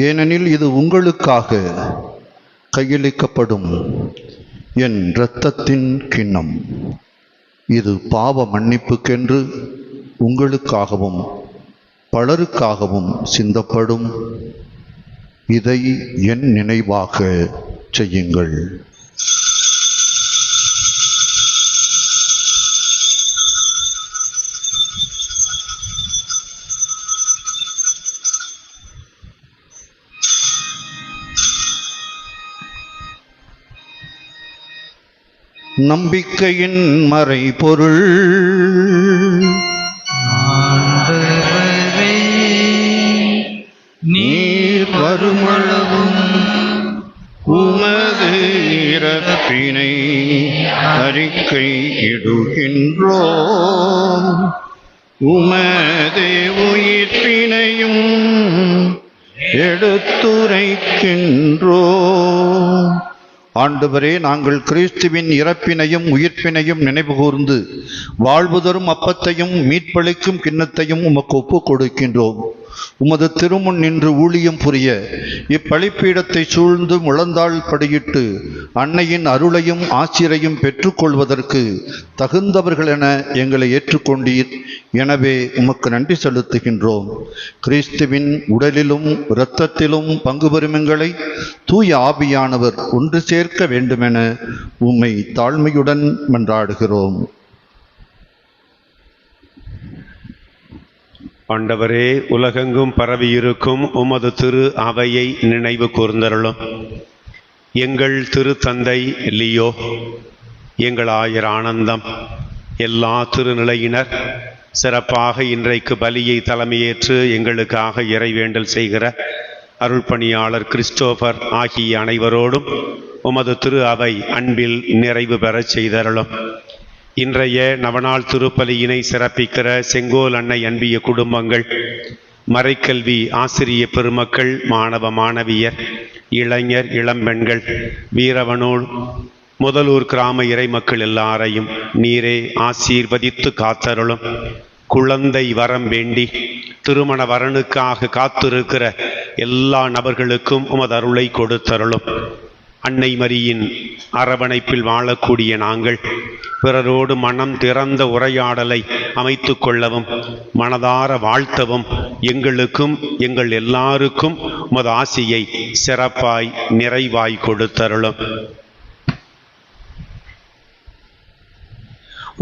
S4: ஏனெனில் இது உங்களுக்காக கையளிக்கப்படும் என் இரத்தத்தின் கிண்ணம். இது பாவ மன்னிப்புக்கென்று உங்களுக்காகவும் பலருக்காகவும் சிந்தப்படும். இதை என் நினைவாக செய்யுங்கள். நம்பிக்கையின் மறைபொருள்.
S1: ஆண்டவரே, நீர் வருமளவும்
S4: உமது இறப்பினை அறிக்கை இடுகின்றோம், உமது உயிர்ப்பினையும் எடுத்துரைக்கின்றோம். ஆண்டவரே, நாங்கள் கிறிஸ்துவின் இறப்பினையும் உயிர்ப்பினையும் நினைவு கூர்ந்து வாழ்வு தரும் அப்பத்தையும் மீட்பளிக்கும் கிண்ணத்தையும் உமக்கு ஒப்புக் கொடுக்கின்றோம். உமது திருமுன் நின்று ஊழியம் புரிய இப்பலிப்பீடத்தை சூழ்ந்து முழந்தாள் படியிட்டு அன்னையின் அருளையும் ஆசிரையும் பெற்றுக்கொள்வதற்கு தகுந்தவர்கள் என எங்களை ஏற்றுக்கொண்டீர். எனவே உமக்கு நன்றி செலுத்துகின்றோம். கிறிஸ்துவின் உடலிலும் இரத்தத்திலும் பங்கு பெறும் எங்களை தூய ஆவியானவர் ஒன்று சேர்க்க வேண்டுமென உம்மை தாழ்மையுடன் மன்றாடுகிறோம்.
S12: ஆண்டவரே, உலகெங்கும் பரவியிருக்கும் உமது திரு அவையை நினைவு கூர்ந்தருளும். எங்கள் திருத்தந்தை லியோ, எங்கள் ஆயர் ஆனந்தம், எல்லா திருநிலையினர், சிறப்பாக இன்றைக்கு பலியை தலைமையேற்று எங்களுக்காக இறைவேண்டல் செய்கிற அருள்பணியாளர் கிறிஸ்டோபர் ஆகிய அனைவரோடும் உமது திரு அவை அன்பில் நிறைவு பெறச் செய்தருளும். இன்றைய நவநாள் திருப்பலியினை சிறப்பிக்கிற செங்கோல் அன்னை அன்பிய குடும்பங்கள், மறைக்கல்வி ஆசிரிய பெருமக்கள், மாணவ மாணவியர், இளைஞர் இளம்பெண்கள், வீரவனூர் முதலூர் கிராம இறைமக்கள் எல்லாரையும் நீரே ஆசீர்வதித்து காத்தருளும். குழந்தை வரம் வேண்டி திருமண வரனுக்காக காத்திருக்கிற எல்லா நபர்களுக்கும் உமது அருளை கொடுத்தருளும். அன்னை மரியின் அரவணைப்பில் வாழக்கூடிய நாங்கள் பிறரோடு மனம் திறந்த உரையாடலை அமைத்து கொள்ளவும் மனதார வாழ்த்தவும் எங்களுக்கும் எங்கள் எல்லாருக்கும் உமது ஆசியை சிறப்பாய் நிறைவாய் கொடுத்தருளும்.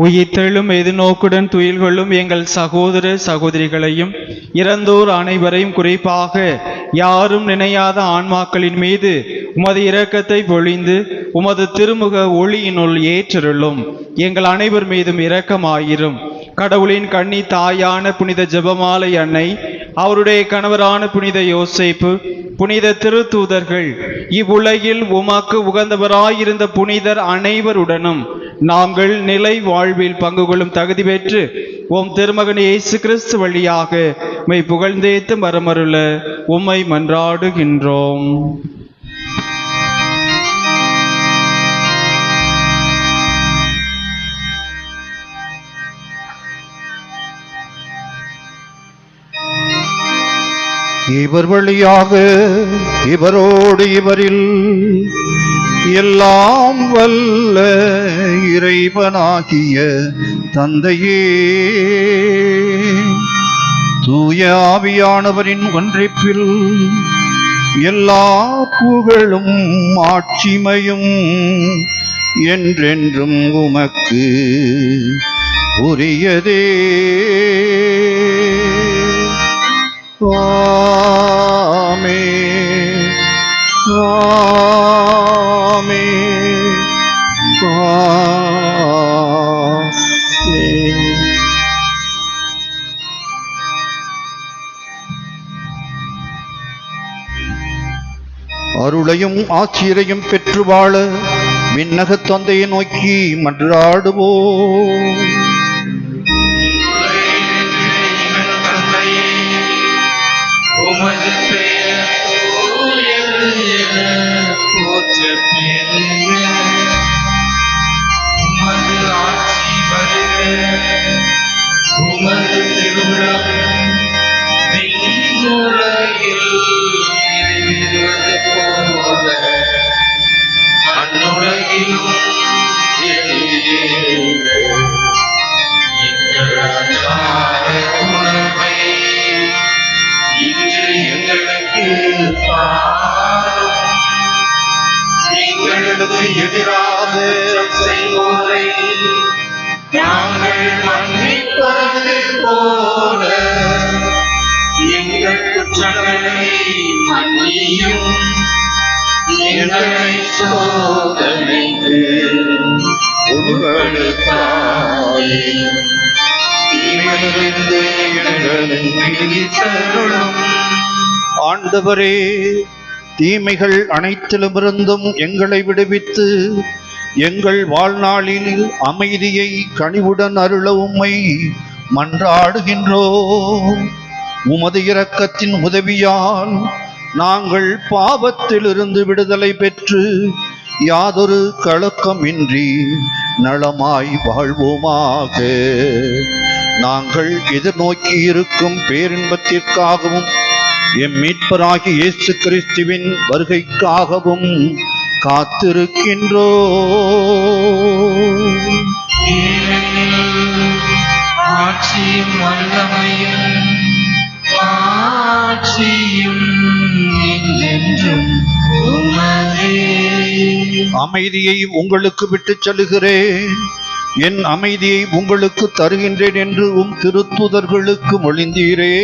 S13: உயிர்த்தெழும் எதிர்நோக்குடன் துயில் கொள்ளும் எங்கள் சகோதர சகோதரிகளையும் இறந்தோர் அனைவரையும், குறிப்பாக யாரும் நினையாத ஆன்மாக்களின் மீது உமது இரக்கத்தை பொழிந்து உமது திருமுக ஒளியினுள் ஏற்றருளும். எங்கள் அனைவர் மீதும் இரக்கமாயிரும். கடவுளின் கன்னி தாயான புனித ஜெபமாலை அன்னை, அவருடைய கணவரான புனித யோசேப்பு, புனித திருத்தூதர்கள், இவ்வுலகில் உமக்கு உகந்தவராயிருந்த புனிதர் அனைவருடனும் நாங்கள் நிலை வாழ்வில் பங்கு கொள்ளும் தகுதி பெற்று உம் திருமகன் இயேசு கிறிஸ்து வழியாக உம்மை புகழ்ந்தேத்து மரமருள உம்மை மன்றாடுகின்றோம்.
S4: இவர் வழியாக இவரோடு இவரில் எல்லாம் வல்ல இறைவனாகிய தந்தையே, தூய ஆவியானவரின் ஒன்றிப்பில் எல்லா புகழும் ஆட்சிமையும் என்றென்றும் உமக்கு உரியதே. ஆமென். ஆமென். ஆமென். அருளையும் ஆட்சியரையும் பெற்று வாழ விண்ணகத் தந்தையை நோக்கி மன்றாடுவோம்.
S2: உமது பெயர் தூயது என போற்றப் பெறுக. உமது ஆட்சி வருக. உமது திருவுளம் விண்ணுலகில் நிறைவேறுவது போல அந்நுலகிலும் நிறைவேறுக. எங்கள் அன்றாட உணவை இன்று எங்களுக்கு தாரும். எங்களுக்கு எதிராக செய்வோரை நாங்கள் மன்னிப்பது போல எங்கள் குற்றங்களை மன்னியும். எங்களை சோதனைக்கு உட்படுத்தாதேயும். தீமையிலிருந்து எங்களை விடுவித்தருளும்.
S4: ஆண்டவரே, தீமைகள் அனைத்திலுமிருந்தும் எங்களை விடுவித்து எங்கள் வாழ்நாளில் அமைதியை கனிவுடன் அருள உம்மை மன்றாடுகின்றோம். உமது இரக்கத்தின் உதவியால் நாங்கள் பாவத்திலிருந்து விடுதலை பெற்று யாதொரு கலக்கமின்றி நலமாய் வாழ்வோமாக. நாங்கள் எதிர்நோக்கி இருக்கும் பேரின்பத்திற்காகவும் எம் மீட்பராகிய இயேசு கிறிஸ்துவின் வருகைக்காகவும் காத்திருக்கின்றோம்.
S2: ஆட்சியும் வல்லமையும் ஆட்சியும் என்றென்றும் உமதே.
S4: அமைதியை உங்களுக்கு விட்டுச் செல்லுகிறேன், என் அமைதியை உங்களுக்கு தருகின்றேன் என்று திருத்தூதர்களுக்கு மொழிந்தீரே.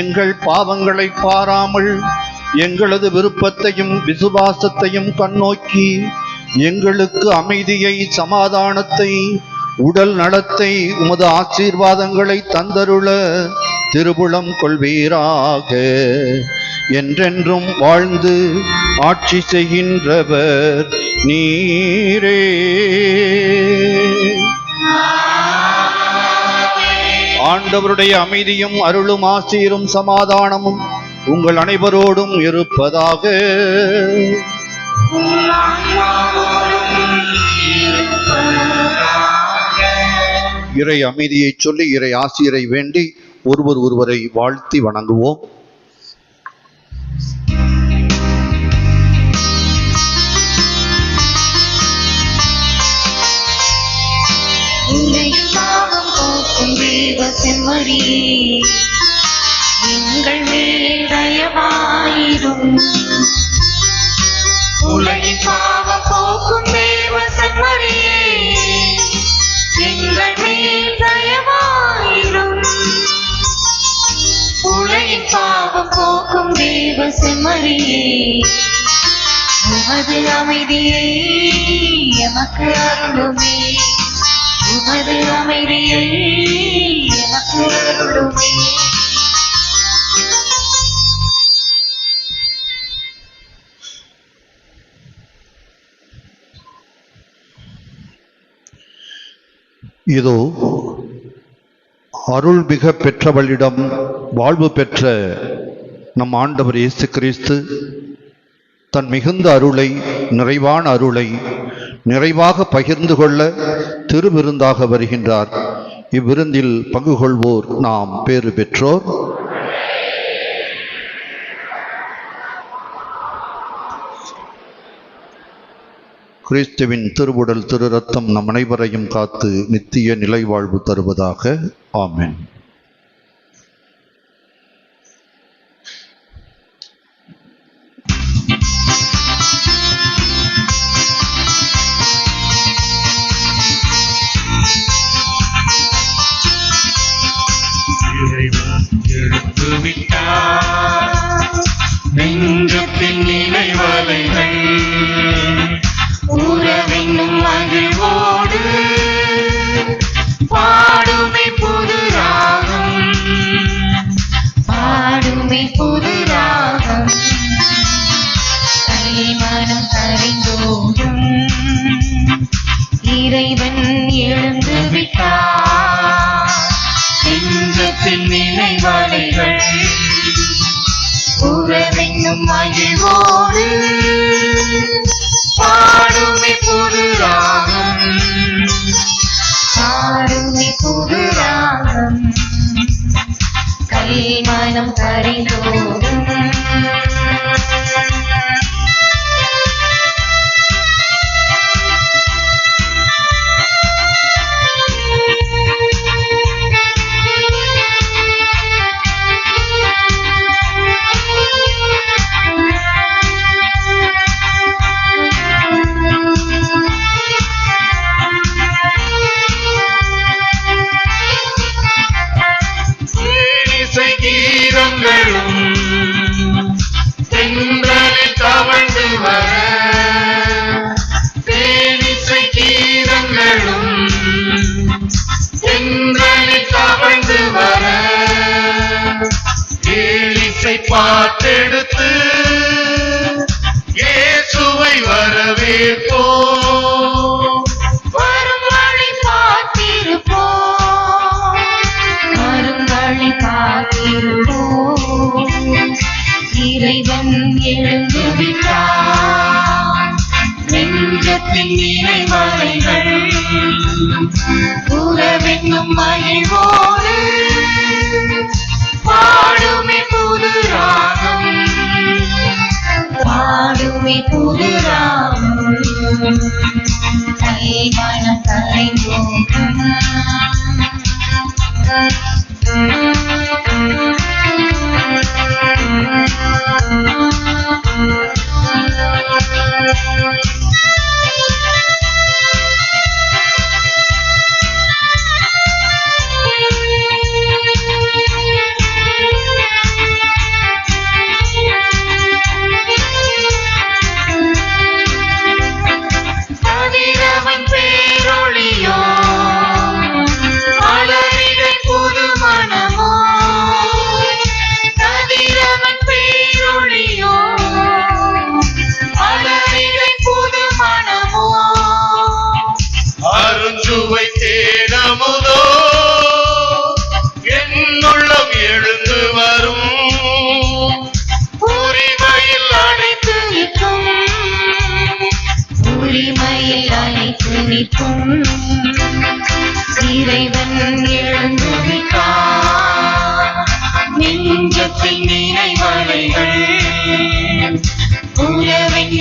S4: எங்கள் பாவங்களை பாராமல் எங்களது விருப்பத்தையும் விசுவாசத்தையும் கண்ணோக்கி எங்களுக்கு அமைதியை, சமாதானத்தை, உடல் நலத்தை, உமது ஆசீர்வாதங்களை தந்தருள திருவுளம் கொள்வீராக. என்றென்றும் வாழ்ந்து ஆட்சி செய்கின்றவர் நீரே. ஆண்டவருடைய அமைதியும் அருளும் ஆசீரும் சமாதானமும் உங்கள் அனைவரோடும் இருப்பதாக. இறை அமைதியை சொல்லி இறை ஆசிரை வேண்டி ஒருவரை வாழ்த்தி வணங்குவோம்.
S2: எங்கள் மேல் தயவாயிரும். உலகின் பாவம் போக்கும் தேவ செம்மறியே, எங்கள் மேல் தயவாயிரும். உலகின் பாவம் போக்கும் தேவ செம்மறியே, உமது அமைதியை எமக்கு அருளுமே. உமது அமைதியை எமக்கு அருளுமே.
S4: இதோ அருள் மிக பெற்றவளிடம் வாழ்வு பெற்ற நம் ஆண்டவர் இயேசு கிறிஸ்து தன் மிகுந்த அருளை, நிறைவான அருளை நிறைவாக பகிர்ந்து கொள்ள திருவிருந்தாக வருகின்றார். இவ்விருந்தில் பங்கு கொள்வோர் நாம் பேறு பெற்றோர். கிறிஸ்துவின் திருவுடல் திரு ரத்தம் நம் அனைவரையும் காத்து நித்திய நிலைவாழ்வு தருவதாக. ஆமென்.
S2: நெஞ்சத்தின் நினைவலைகள் உறவென்னும் மகிழ்வோடு பாடுமே புது ராகம், பாடுமே புது ராகம். கைமனம் கரைந்தோடும் இறைவன் எழுந்து விட்டார். நெஞ்சத்தின் நினைவலைகள் உறவென்னும் மகிழ்வோடு பாடுமே புது ராகம், பாடுமே புது ராகம். கைமனம் கரைந்தோடும் கீதங்களும் தென்றலில் தவழ்ந்து வர, தேனிசை கீதங்களும் தென்றலில் தவழ்ந்து வர, கேலிசை பாட்டெடுத்து இயேசுவை வரவேற்போம். வரும் வழி பார்த்திருப்போம், வரும் வழி பார்த்திருப்போம். இறைவன் எழுந்து விட்டார். நெஞ்சத்தின் நினைவலைகள் உறவென்னும் மகிழ்வோடு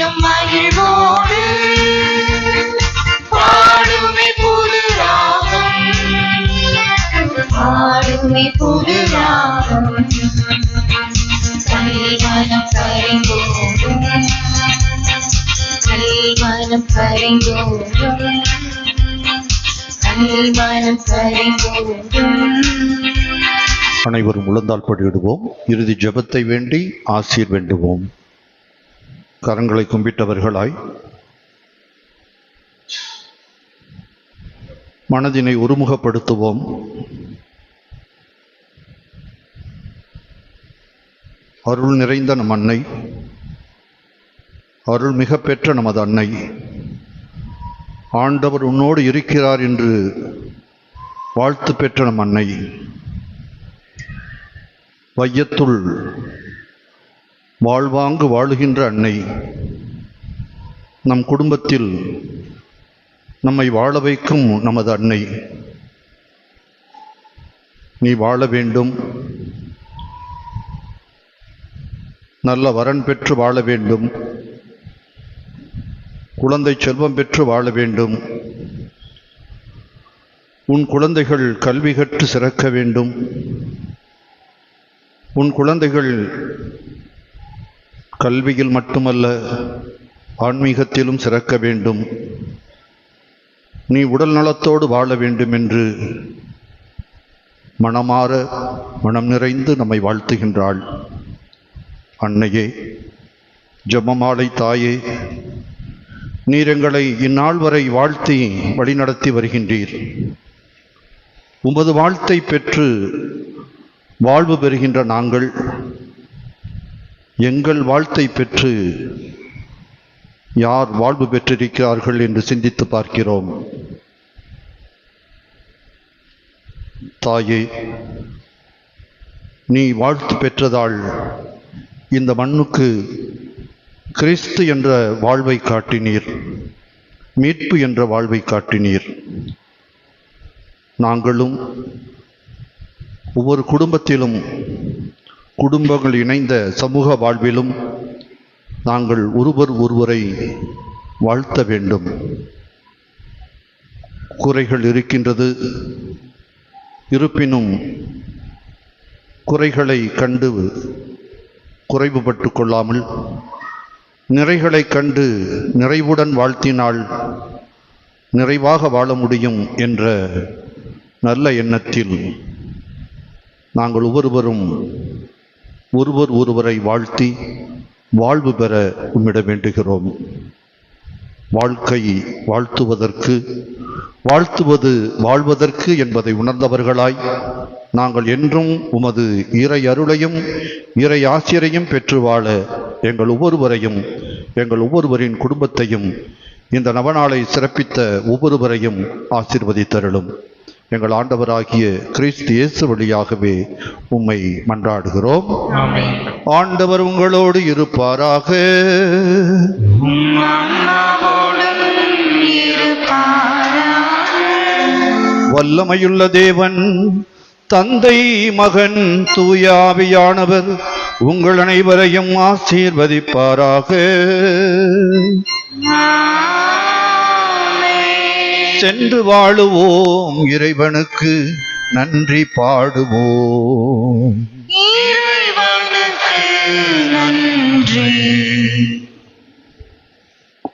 S2: மனம் மகிழ்வோடு பாடுமே புது ராகம், பாடுமே புது ராகம். கல்வனம் கரைந்தோடும், கல்வனம் கரைந்தோடும், கல்வனம் கரைந்தோடும்.
S4: அனைவரும் முழந்தால் படியிடுவோம். இறுதி ஜெபத்தை வேண்டி ஆசீர் வேண்டுவோம். கரங்களை கும்பிட்டவர்களாய் மனதினை ஒருமுகப்படுத்துவோம். அருள் நிறைந்த நம் அன்னை, அருள் மிக பெற்ற நமது அன்னை, ஆண்டவர் உன்னோடு இருக்கிறார் என்று வாழ்த்து பெற்ற நம் அன்னை, வையத்துள் வாழ்வாங்கு வாழுகின்ற அன்னை, நம் குடும்பத்தில் நம்மை வாழ வைக்கும் நமது அன்னை, நீ வாழ வேண்டும், நல்ல வரன் பெற்று வாழ வேண்டும், குழந்தை செல்வம் பெற்று வாழ வேண்டும், உன் குழந்தைகள் கல்வி கற்று சிறக்க வேண்டும், உன் குழந்தைகள் கல்வியில் மட்டுமல்ல ஆன்மீகத்திலும் சிறக்க வேண்டும், நீ உடல் நலத்தோடு வாழ வேண்டும் என்று மனமாற மனம் நிறைந்து நம்மை வாழ்த்துகின்றாள். அன்னையே, ஜெபமாலை தாயே, நீர் எங்களை இந்நாள் வரை வாழ்த்தி வழிநடத்தி வருகின்றீர். உமது வாழ்த்தை பெற்று வாழ்வு பெறுகின்ற நாங்கள் எங்கள் வாழ்த்தை பெற்று யார் வாழ்வு பெற்றிருக்கிறார்கள் என்று சிந்தித்து பார்க்கிறோம். தாயே, நீ வாழ்த்து பெற்றதால் இந்த மண்ணுக்கு கிறிஸ்து என்ற வாழ்வை காட்டினீர், மீட்பு என்ற வாழ்வை காட்டினீர். நாங்களும் ஒவ்வொரு குடும்பத்திலும், குடும்பங்கள் இணைந்த சமூக வாழ்விலும் நாங்கள் ஒருவரை வாழ்த்த வேண்டும். குறைகள் இருக்கின்றது, இருப்பினும் குறைகளை கண்டு குறைவுபட்டு கொள்ளாமல் நிறைகளை கண்டு நிறைவுடன் வாழ்த்தினால் நிறைவாக வாழ முடியும் என்ற நல்ல எண்ணத்தில் நாங்கள் ஒருவரை வாழ்த்தி வாழ்வு பெற உம்மிட வேண்டுகிறோம். வாழ்க்கை வாழ்த்துவது வாழ்வதற்கு என்பதை உணர்ந்தவர்களாய் நாங்கள் என்றும் உமது இறை அருளையும் இறை ஆசிரியையும் பெற்று வாழ எங்கள் ஒவ்வொருவரின் குடும்பத்தையும் இந்த நவநாளை சிறப்பித்த ஒவ்வொருவரையும் ஆசீர்வதித்தருளும். எங்கள் ஆண்டவராகிய கிறிஸ்து இயேசு வழியாகவே உம்மை மன்றாடுகிறோம். ஆண்டவர் உங்களோடு இருப்பாராக. வல்லமையுள்ள தேவன் தந்தை, மகன், தூய ஆவியானவர் உங்கள் அனைவரையும் ஆசீர்வதிப்பாராக. சென்று வாழுவோம், இறைவனுக்கு நன்றி பாடுவோம்.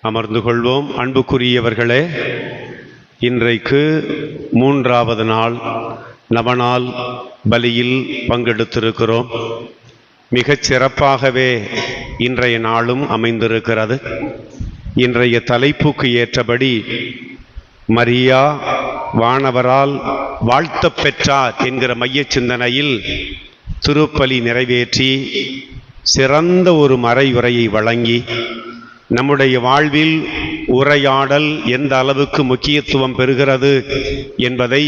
S12: அமர்ந்து கொள்வோம். அன்புக்குரியவர்களே, இன்றைக்கு 3வது நாள் நவநாள் பலியில் பங்கெடுத்திருக்கிறோம். மிகச் சிறப்பாகவே இன்றைய நாளும் அமைந்திருக்கிறது. இன்றைய தலைப்புக்கு ஏற்றபடி மரியா வானவரால் வாழ்த்த பெற்றார் என்கிற மைய சிந்தனையில் திருப்பலி நிறைவேற்றி சிறந்த ஒரு மறையுரையை வழங்கி நம்முடைய வாழ்வில் உரையாடல் எந்த அளவுக்கு முக்கியத்துவம் பெறுகிறது என்பதை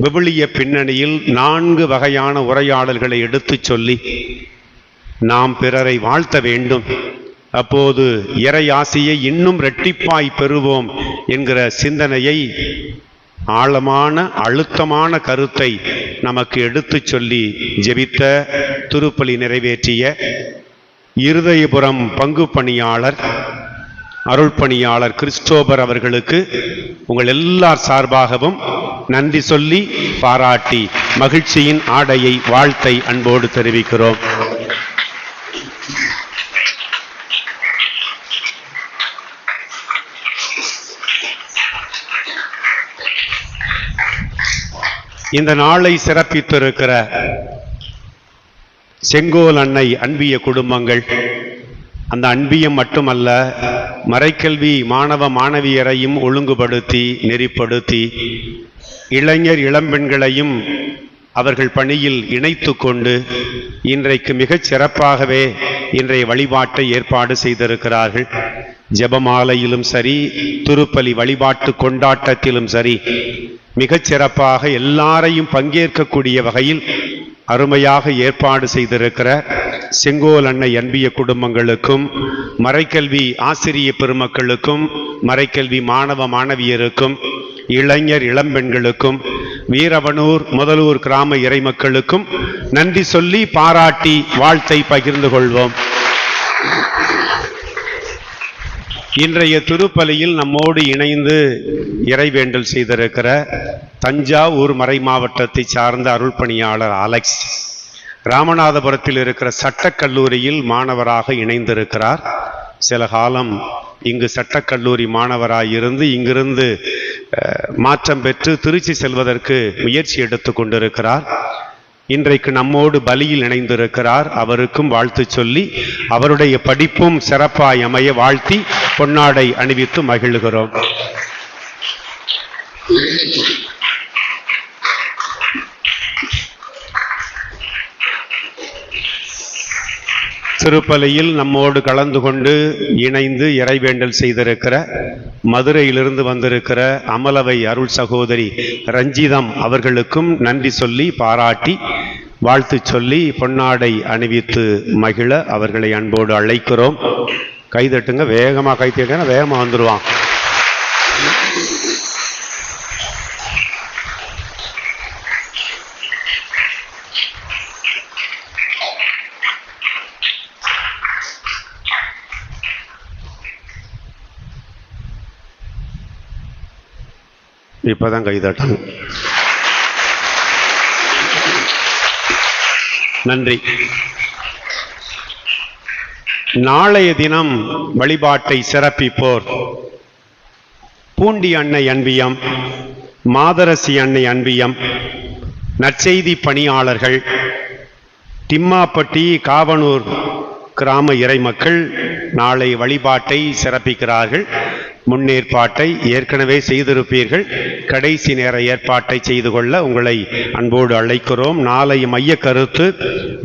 S12: விவிலிய பின்னணியில் 4 வகையான உரையாடல்களை எடுத்துச் சொல்லி நாம் பிறரை வாழ்த்த வேண்டும், அப்போது இறை ஆசியை இன்னும் இரட்டிப்பாய் பெறுவோம் என்கிற சிந்தனையை, ஆழமான அழுத்தமான கருத்தை நமக்கு எடுத்துச் சொல்லி ஜெபித்த திருப்பலி நிறைவேற்றிய இருதயபுரம் பங்கு பணியாளர் அருள் பணியாளர் கிறிஸ்டோபர் அவர்களுக்கு உங்கள் எல்லார் சார்பாகவும் நன்றி சொல்லி பாராட்டி மகிழ்ச்சியின் ஆடையை வாழ்த்தை அன்போடு தெரிவிக்கிறோம். இந்த நாளை சிறப்பித்திருக்கிற செங்கோல் அன்னை அன்பிய குடும்பங்கள், அந்த அன்பியம் மட்டுமல்ல, மறைக்கல்வி மாணவ மாணவியரையும் ஒழுங்குபடுத்தி நெறிப்படுத்தி இளைஞர் இளம்பெண்களையும் அவர்கள் பணியில் இணைத்து கொண்டு இன்றைக்கு மிகச் சிறப்பாகவே இன்றைய வழிபாட்டை ஏற்பாடு செய்திருக்கிறார்கள். ஜெபமாலையிலும் சரி, திருப்பலி வழிபாட்டு கொண்டாட்டத்திலும் சரி, மிகச் சிறப்பாக எல்லாரையும் பங்கேற்கக்கூடிய வகையில் அருமையாக ஏற்பாடு செய்திருக்கிற செங்கோல் அன்னை அன்பிய குடும்பங்களுக்கும், மறைக்கல்வி ஆசிரிய பெருமக்களுக்கும், மறைக்கல்வி மாணவ மாணவியருக்கும், இளைஞர் இளம்பெண்களுக்கும், வீரவனூர் முதலூர் கிராம இறைமக்களுக்கும் நன்றி சொல்லி பாராட்டி வாழ்த்தை பகிர்ந்து கொள்வோம். இன்றைய திருப்பலியில் நம்மோடு இணைந்து இறைவேண்டல் செய்திருக்கிற தஞ்சாவூர் மறை மாவட்டத்தை சார்ந்த அருள் பணியாளர் அலெக்ஸ் ராமநாதபுரத்தில் இருக்கிற சட்டக்கல்லூரியில் மாணவராக இணைந்திருக்கிறார். சில காலம் இங்கு சட்டக்கல்லூரி மாணவராயிருந்து இங்கிருந்து மாற்றம் பெற்று திருச்சி செல்வதற்கு முயற்சி எடுத்து கொண்டிருக்கிறார். இன்றைக்கு நம்மோடு பலியில் இணைந்திருக்கிறார். அவருக்கும் வாழ்த்து சொல்லி அவருடைய படிப்பும் சிறப்பாய் அமைய வாழ்த்தி பொன்னாடை அணிவித்து மகிழ்கிறோம். திருப்பலியில் நம்மோடு கலந்து கொண்டு இணைந்து இறைவேண்டல் செய்திருக்கிற மதுரையிலிருந்து வந்திருக்கிற அமலவை அருள் சகோதரி ரஞ்சிதம் அவர்களுக்கும் நன்றி சொல்லி பாராட்டி வாழ்த்து சொல்லி பொன்னாடை அணிவித்து மகிழ அவர்களை அன்போடு அழைக்கிறோம். கைதட்டுங்க, வேகமாக கைத்தட்டுங்க, வேகமாக வந்துடுவான். இப்பதான் கைதட்டாங்க. நன்றி. நாளைய தினம் வழிபாட்டை சிறப்பிப்போர் பூண்டி அன்னை அன்பியம், மாதரசி அன்னை அன்பியம், நற்செய்தி பணியாளர்கள், திம்மாப்பட்டி காவனூர் கிராம இறைமக்கள் நாளை வழிபாட்டை சிறப்பிக்கிறார்கள். முன்னேற்பாட்டை ஏற்கனவே செய்திருப்பீர்கள். கடைசி நேர ஏற்பாட்டை செய்து கொள்ள உங்களை அன்போடு அழைக்கிறோம். நாளைய மைய கருத்து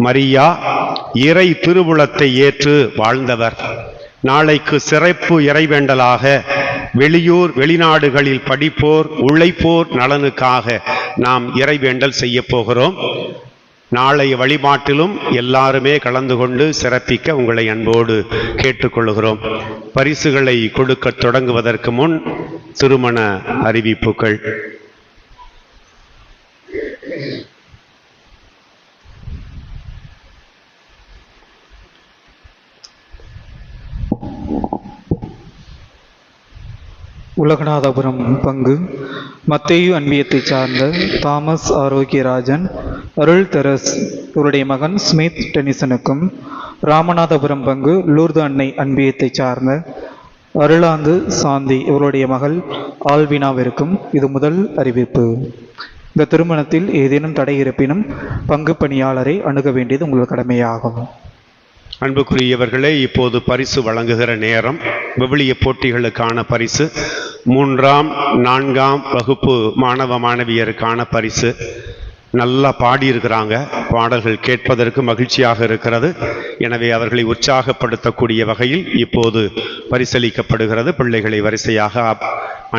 S12: மரியா இறை திருவுளத்தை ஏற்று வாழ்ந்தவர். நாளைக்கு சிறப்பு இறைவேண்டலாக வெளியூர் வெளிநாடுகளில் படிப்போர் உழைப்போர் நலனுக்காக நாம் இறைவேண்டல் செய்ய போகிறோம். நாளைய வழிபாட்டிலும் எல்லாருமே கலந்து கொண்டு சிறப்பிக்க உங்களை அன்போடு கேட்டுக்கொள்கிறோம். பரிசுகளை கொடுக்க தொடங்குவதற்கு முன் திருமண அறிவிப்புகள்.
S9: உலகநாதபுரம் பங்கு மத்தேயு அன்பியத்தை சார்ந்த தாமஸ் ஆரோக்கியராஜன் அருள் தெரஸ் இவருடைய மகன் ஸ்மித் டெனிசனுக்கும், ராமநாதபுரம் பங்கு லூர்து அன்னை அன்பியத்தை சார்ந்த அருளாந்து சாந்தி இவருடைய மகள் ஆல்வினாவிற்கும் இது முதல் அறிவிப்பு. இந்த திருமணத்தில் ஏதேனும் தடை இருப்பினும் பங்கு பணியாளரை அணுக வேண்டியது உங்கள் கடமையாகும்.
S12: அன்புக்குரியவர்களே, இப்போது பரிசு வழங்குகிற நேரம். விவிலிய போட்டிகளுக்கான பரிசு, 3ஆம் 4ஆம் வகுப்பு மாணவ மாணவியருக்கான பரிசு. நல்லா பாடியிருக்கிறாங்க. பாடல்கள் கேட்பதற்கு மகிழ்ச்சியாக இருக்கிறது. எனவே அவர்களை உற்சாகப்படுத்தக்கூடிய வகையில் இப்போது பரிசளிக்கப்படுகிறது. பிள்ளைகளை வரிசையாக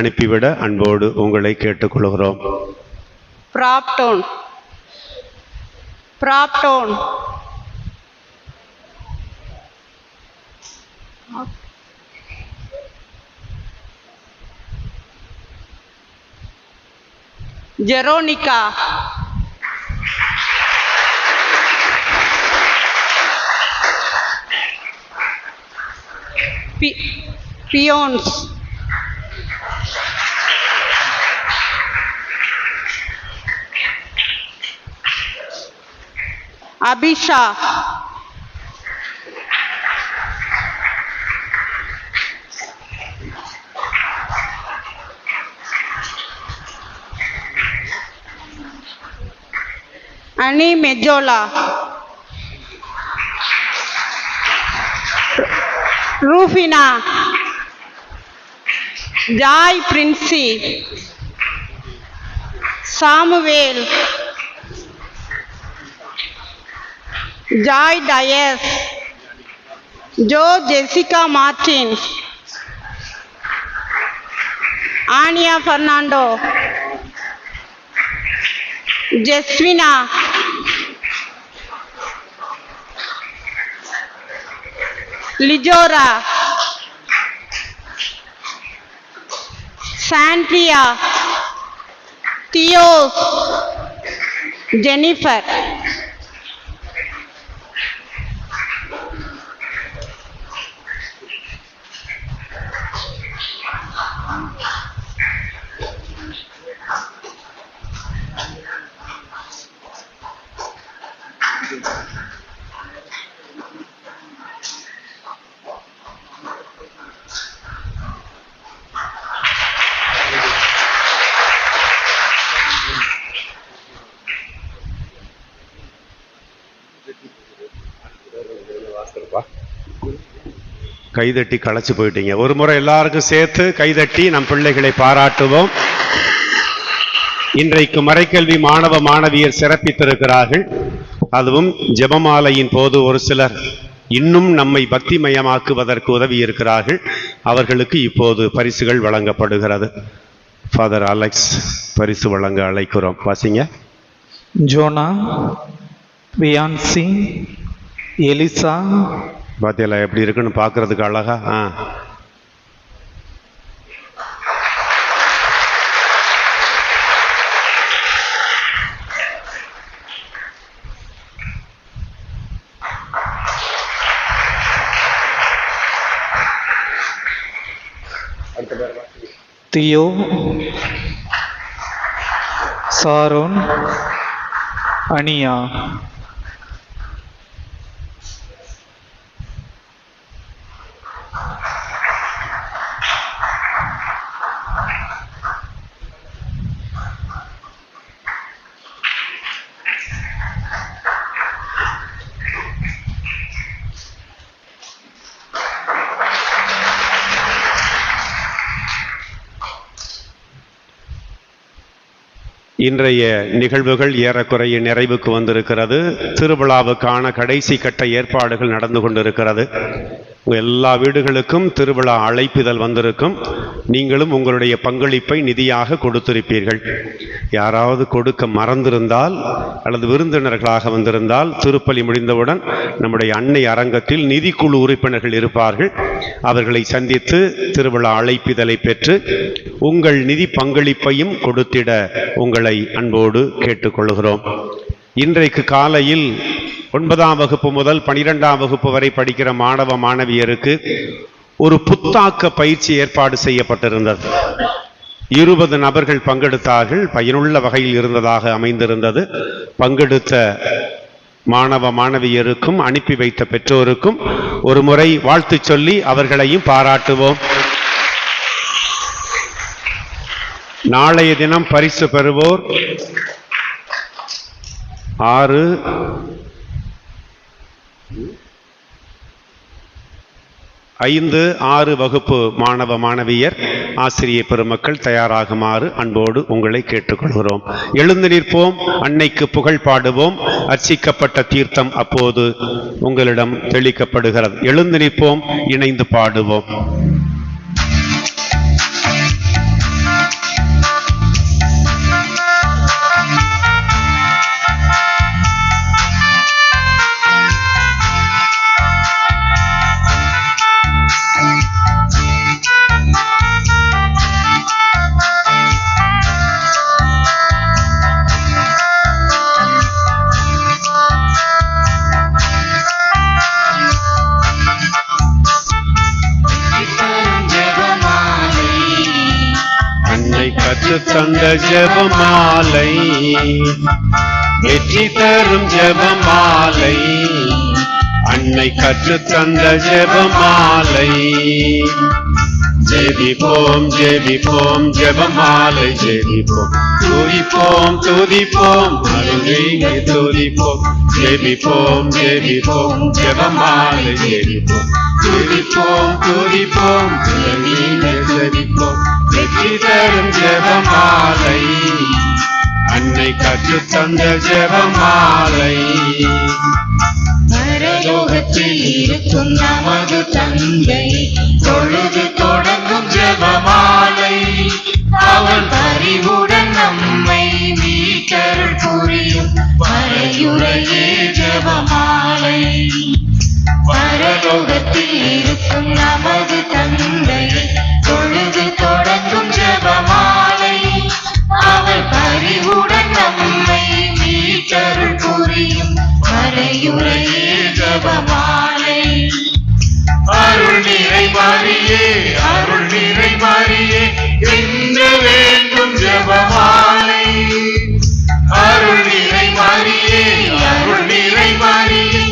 S12: அனுப்பிவிட அன்போடு உங்களை கேட்டுக்கொள்கிறோம்.
S14: பிராப்டோன், பிராப்டோன், ஜெரோனிகா, peons, Abisha, Annie Mejola, Rufina, Joy Princey, Samuel, Joy Dias, Joe Jessica Martin, Ania Fernando, Jesvina, Lijora, Sandria, Theos, Jennifer.
S12: கைதட்டி களைச்சு போயிட்டீங்க. ஒரு முறை எல்லாருக்கும் சேர்த்து கைதட்டி நம் பிள்ளைகளை பாராட்டுவோம். இன்றைக்கு மறைக்கல்வி மாணவ மாணவியர் சிறப்பித்திருக்கிறார்கள். அதுவும் ஜெபமாலையின் போது ஒரு சிலர் இன்னும் நம்மை பக்திமயமாக்குவதற்கு உதவி இருக்கிறார்கள். அவர்களுக்கு இப்போது பரிசுகள் வழங்கப்படுகிறது. ஃபாதர் அலெக்ஸ் பரிசு வழங்க அழைக்கிறோம். வாசிங்க.
S9: ஜோனா, வியான்சி, எலிசா.
S12: பாத்தியெல்லாம் எப்படி இருக்குன்னு பார்க்கறதுக்கு அழகா.
S9: தியோ, சாரோன், அனியா.
S12: இன்றைய நிகழ்வுகள் ஏறக்குறைய நிறைவுக்கு வந்திருக்கிறது. திருவிழாவுக்கான கடைசி கட்ட ஏற்பாடுகள் நடந்து கொண்டிருக்கிறது. எல்லா வீடுகளுக்கும் திருவிழா அழைப்பிதழ் வந்திருக்கும். நீங்களும் உங்களுடைய பங்களிப்பை நிதியாக கொடுத்திருப்பீர்கள். யாராவது கொடுக்க மறந்திருந்தால் அல்லது விருந்தினர்களாக வந்திருந்தால் திருப்பலி முடிந்தவுடன் நம்முடைய அன்னை அரங்கத்தில் நிதிக்குழு உறுப்பினர்கள் இருப்பார்கள். அவர்களை சந்தித்து திருவிழா அழைப்பிதழை பெற்று உங்கள் நிதி பங்களிப்பையும் கொடுத்திட உங்களை அன்போடு கேட்டுக்கொள்கிறோம். இன்றைக்கு காலையில் 9ஆம் வகுப்பு முதல் 12ஆம் வகுப்பு வரை படிக்கிற மாணவ மாணவியருக்கு ஒரு புத்தாக்க பயிற்சி ஏற்பாடு செய்யப்பட்டிருந்தது. 20 நபர்கள் பங்கெடுத்தார்கள். பயனுள்ள வகையில் இருந்ததாக அமைந்திருந்தது. பங்கெடுத்த மாணவ மாணவியருக்கும் அனுப்பி வைத்த பெற்றோருக்கும் ஒரு முறை வாழ்த்து சொல்லி அவர்களையும் பாராட்டுவோம். நாளைய தினம் பரிசு பெறுவோர் 6, 5, 6 வகுப்பு மாணவ மாணவியர் ஆசிரியர் பெருமக்கள் தயாராகுமாறு அன்போடு உங்களை கேட்டுக்கொள்கிறோம். எழுந்து நிற்போம், அன்னைக்கு புகழ் பாடுவோம். அர்ச்சிக்கப்பட்ட தீர்த்தம் அப்போது உங்களிடம் தெளிக்கப்படுகிறது. எழுந்து நிற்போம், இணைந்து பாடுவோம்.
S2: Thank you.
S12: கற்றுத் தந்த ஜெபமாலை, வெற்றி தரும் ஜெபமாலை, அன்னை கற்றுத் தந்த ஜெபமாலை. ஜெபிப்போம் ஜெபிப்போம் ஜெபமாலை ஜெபிப்போம், துதிப்போம் துதிப்போம் அருள்நீங்க துதிப்போம். ஜெபிப்போம் ஜெபிப்போம் ஜெபமாலை ஜெபிப்போம், துதிப்போம் துதிப்போம் அருள்நீங்க ஜெபிப்போம். வெற்றி தரும் ஜெபமாலை, அன்னை கற்றுத் தந்த ஜெபமாலை.
S2: பரலோகத்தில் இருக்கும் நமது தந்தை, தொழுது தொடங்கும் ஜெபமாலை, அவன் பரிவுடன் நம்மை மீட்டருள் புரியும் மறையுறையே ஜெபமாலை. பரலோகத்தில் இருக்கும் நமது தந்தை, தொழுது தொடங்கும் ஜெபமாலை, அவன் பரிவுடன் நம்மை மீட்டருள் புரியும் மறையுறையே ஜெபமாலை. அருள் நிறை மரியே அருள் நிறை மரியே இன்று வேண்டும் ஜெபமாலை. அருள் நிறை மரியே அருள் நிறை மரியே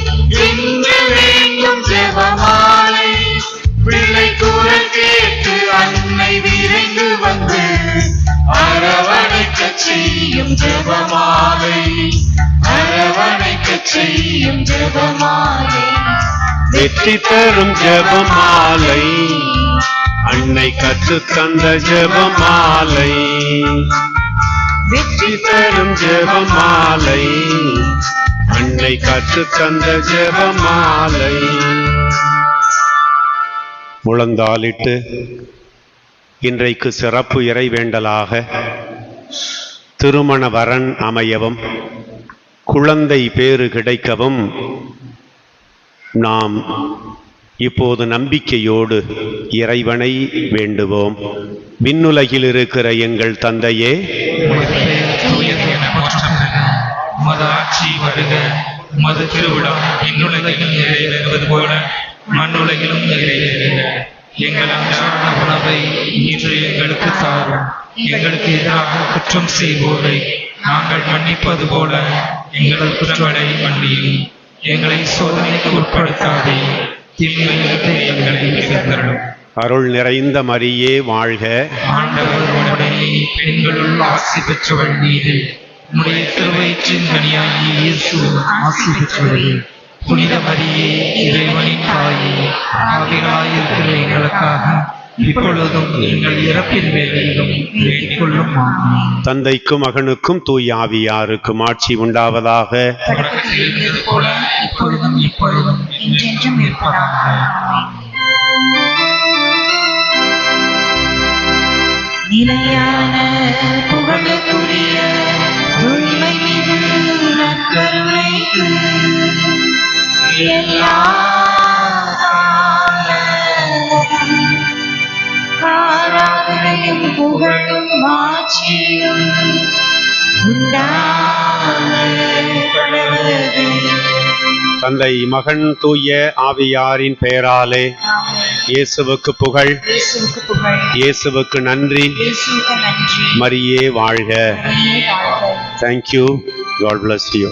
S2: இன்று வேண்டும் ஜெபமாலை. பிள்ளை குரல் கேட்டு அன்னை விரைந்து வந்து அரவணைக்கச் செய்யும் ஜெபமாலை, அரவணைக்கச் செய்யும் ஜெபமாலை.
S12: வெற்றி தரும் ஜெபமாலை, அன்னை கற்றுத் தந்த ஜெபமாலை. வெற்றி தரும் ஜெபமாலை, அன்னை கற்றுத் தந்த ஜெபமாலை. முழந்தாளிட்டு இன்றைக்கு சிறப்பு இறைவேண்டலாக திருமண வரன் அமையவும், குழந்தை பேறு கிடைக்கவும் நாம் இப்போது நம்பிக்கையோடு இறைவனை வேண்டுவோம். விண்ணுலகில் இருக்கிற எங்கள் தந்தையே,
S15: உமது ஆட்சி வருக, உமது திருவிழா விண்ணுலகிலும் நிறைவேறுவது போல மண்ணுலகிலும் நிறைவேறுக. எங்கள் அன்றாட உணவை இன்று எங்களுக்கு தாரும். எங்களுக்கு எதிராக குற்றம் செய்வோரை நாங்கள் மன்னிப்பது போல எங்கள் குற்றங்களை மன்னியும். எங்களை சோதனைக்கு உட்படுத்தாதே, தீமையிலிருந்து எங்களை விடுவித்தருளும்.
S12: அருள் நிறைந்த மரியே வாழ்க.
S15: ஆண்டவர் உடனே பெண்களுள் ஆசி பெற்றவள் நீரே, உம்முடைய திருவயிற்றின் கனியாகிய இயேசு ஆசி பெற்றவரே. புனித மரியே, இறைவனின் தாயே, ஆவிராயிருக்கிற எங்களுக்காக இப்பொழுதும் எங்கள் இறப்பின் வேளையிலும் வேண்டிக் கொள்ளும்.
S12: தந்தைக்கும் மகனுக்கும் தூய ஆவியாருக்கும் ஆட்சி உண்டாவதாக.
S15: தொடக்கத்தில் இருந்தது போல இப்பொழுதும் இப்பொழுதும் என்றென்றும் இருப்பதாக.
S2: நிலையான புகழுக்குரிய தூய்மை மிகு நற்கருணைக்கு எல்லா ஆராதனையும் புகழும் ஆட்சியும் உண்டாவது.
S12: தந்தை மகன் தூய ஆவியாரின் பெயராலே இயேசுவுக்கு புகழ், இயேசுவுக்கு நன்றி. மரியே வாழ்க. Thank you. God bless you.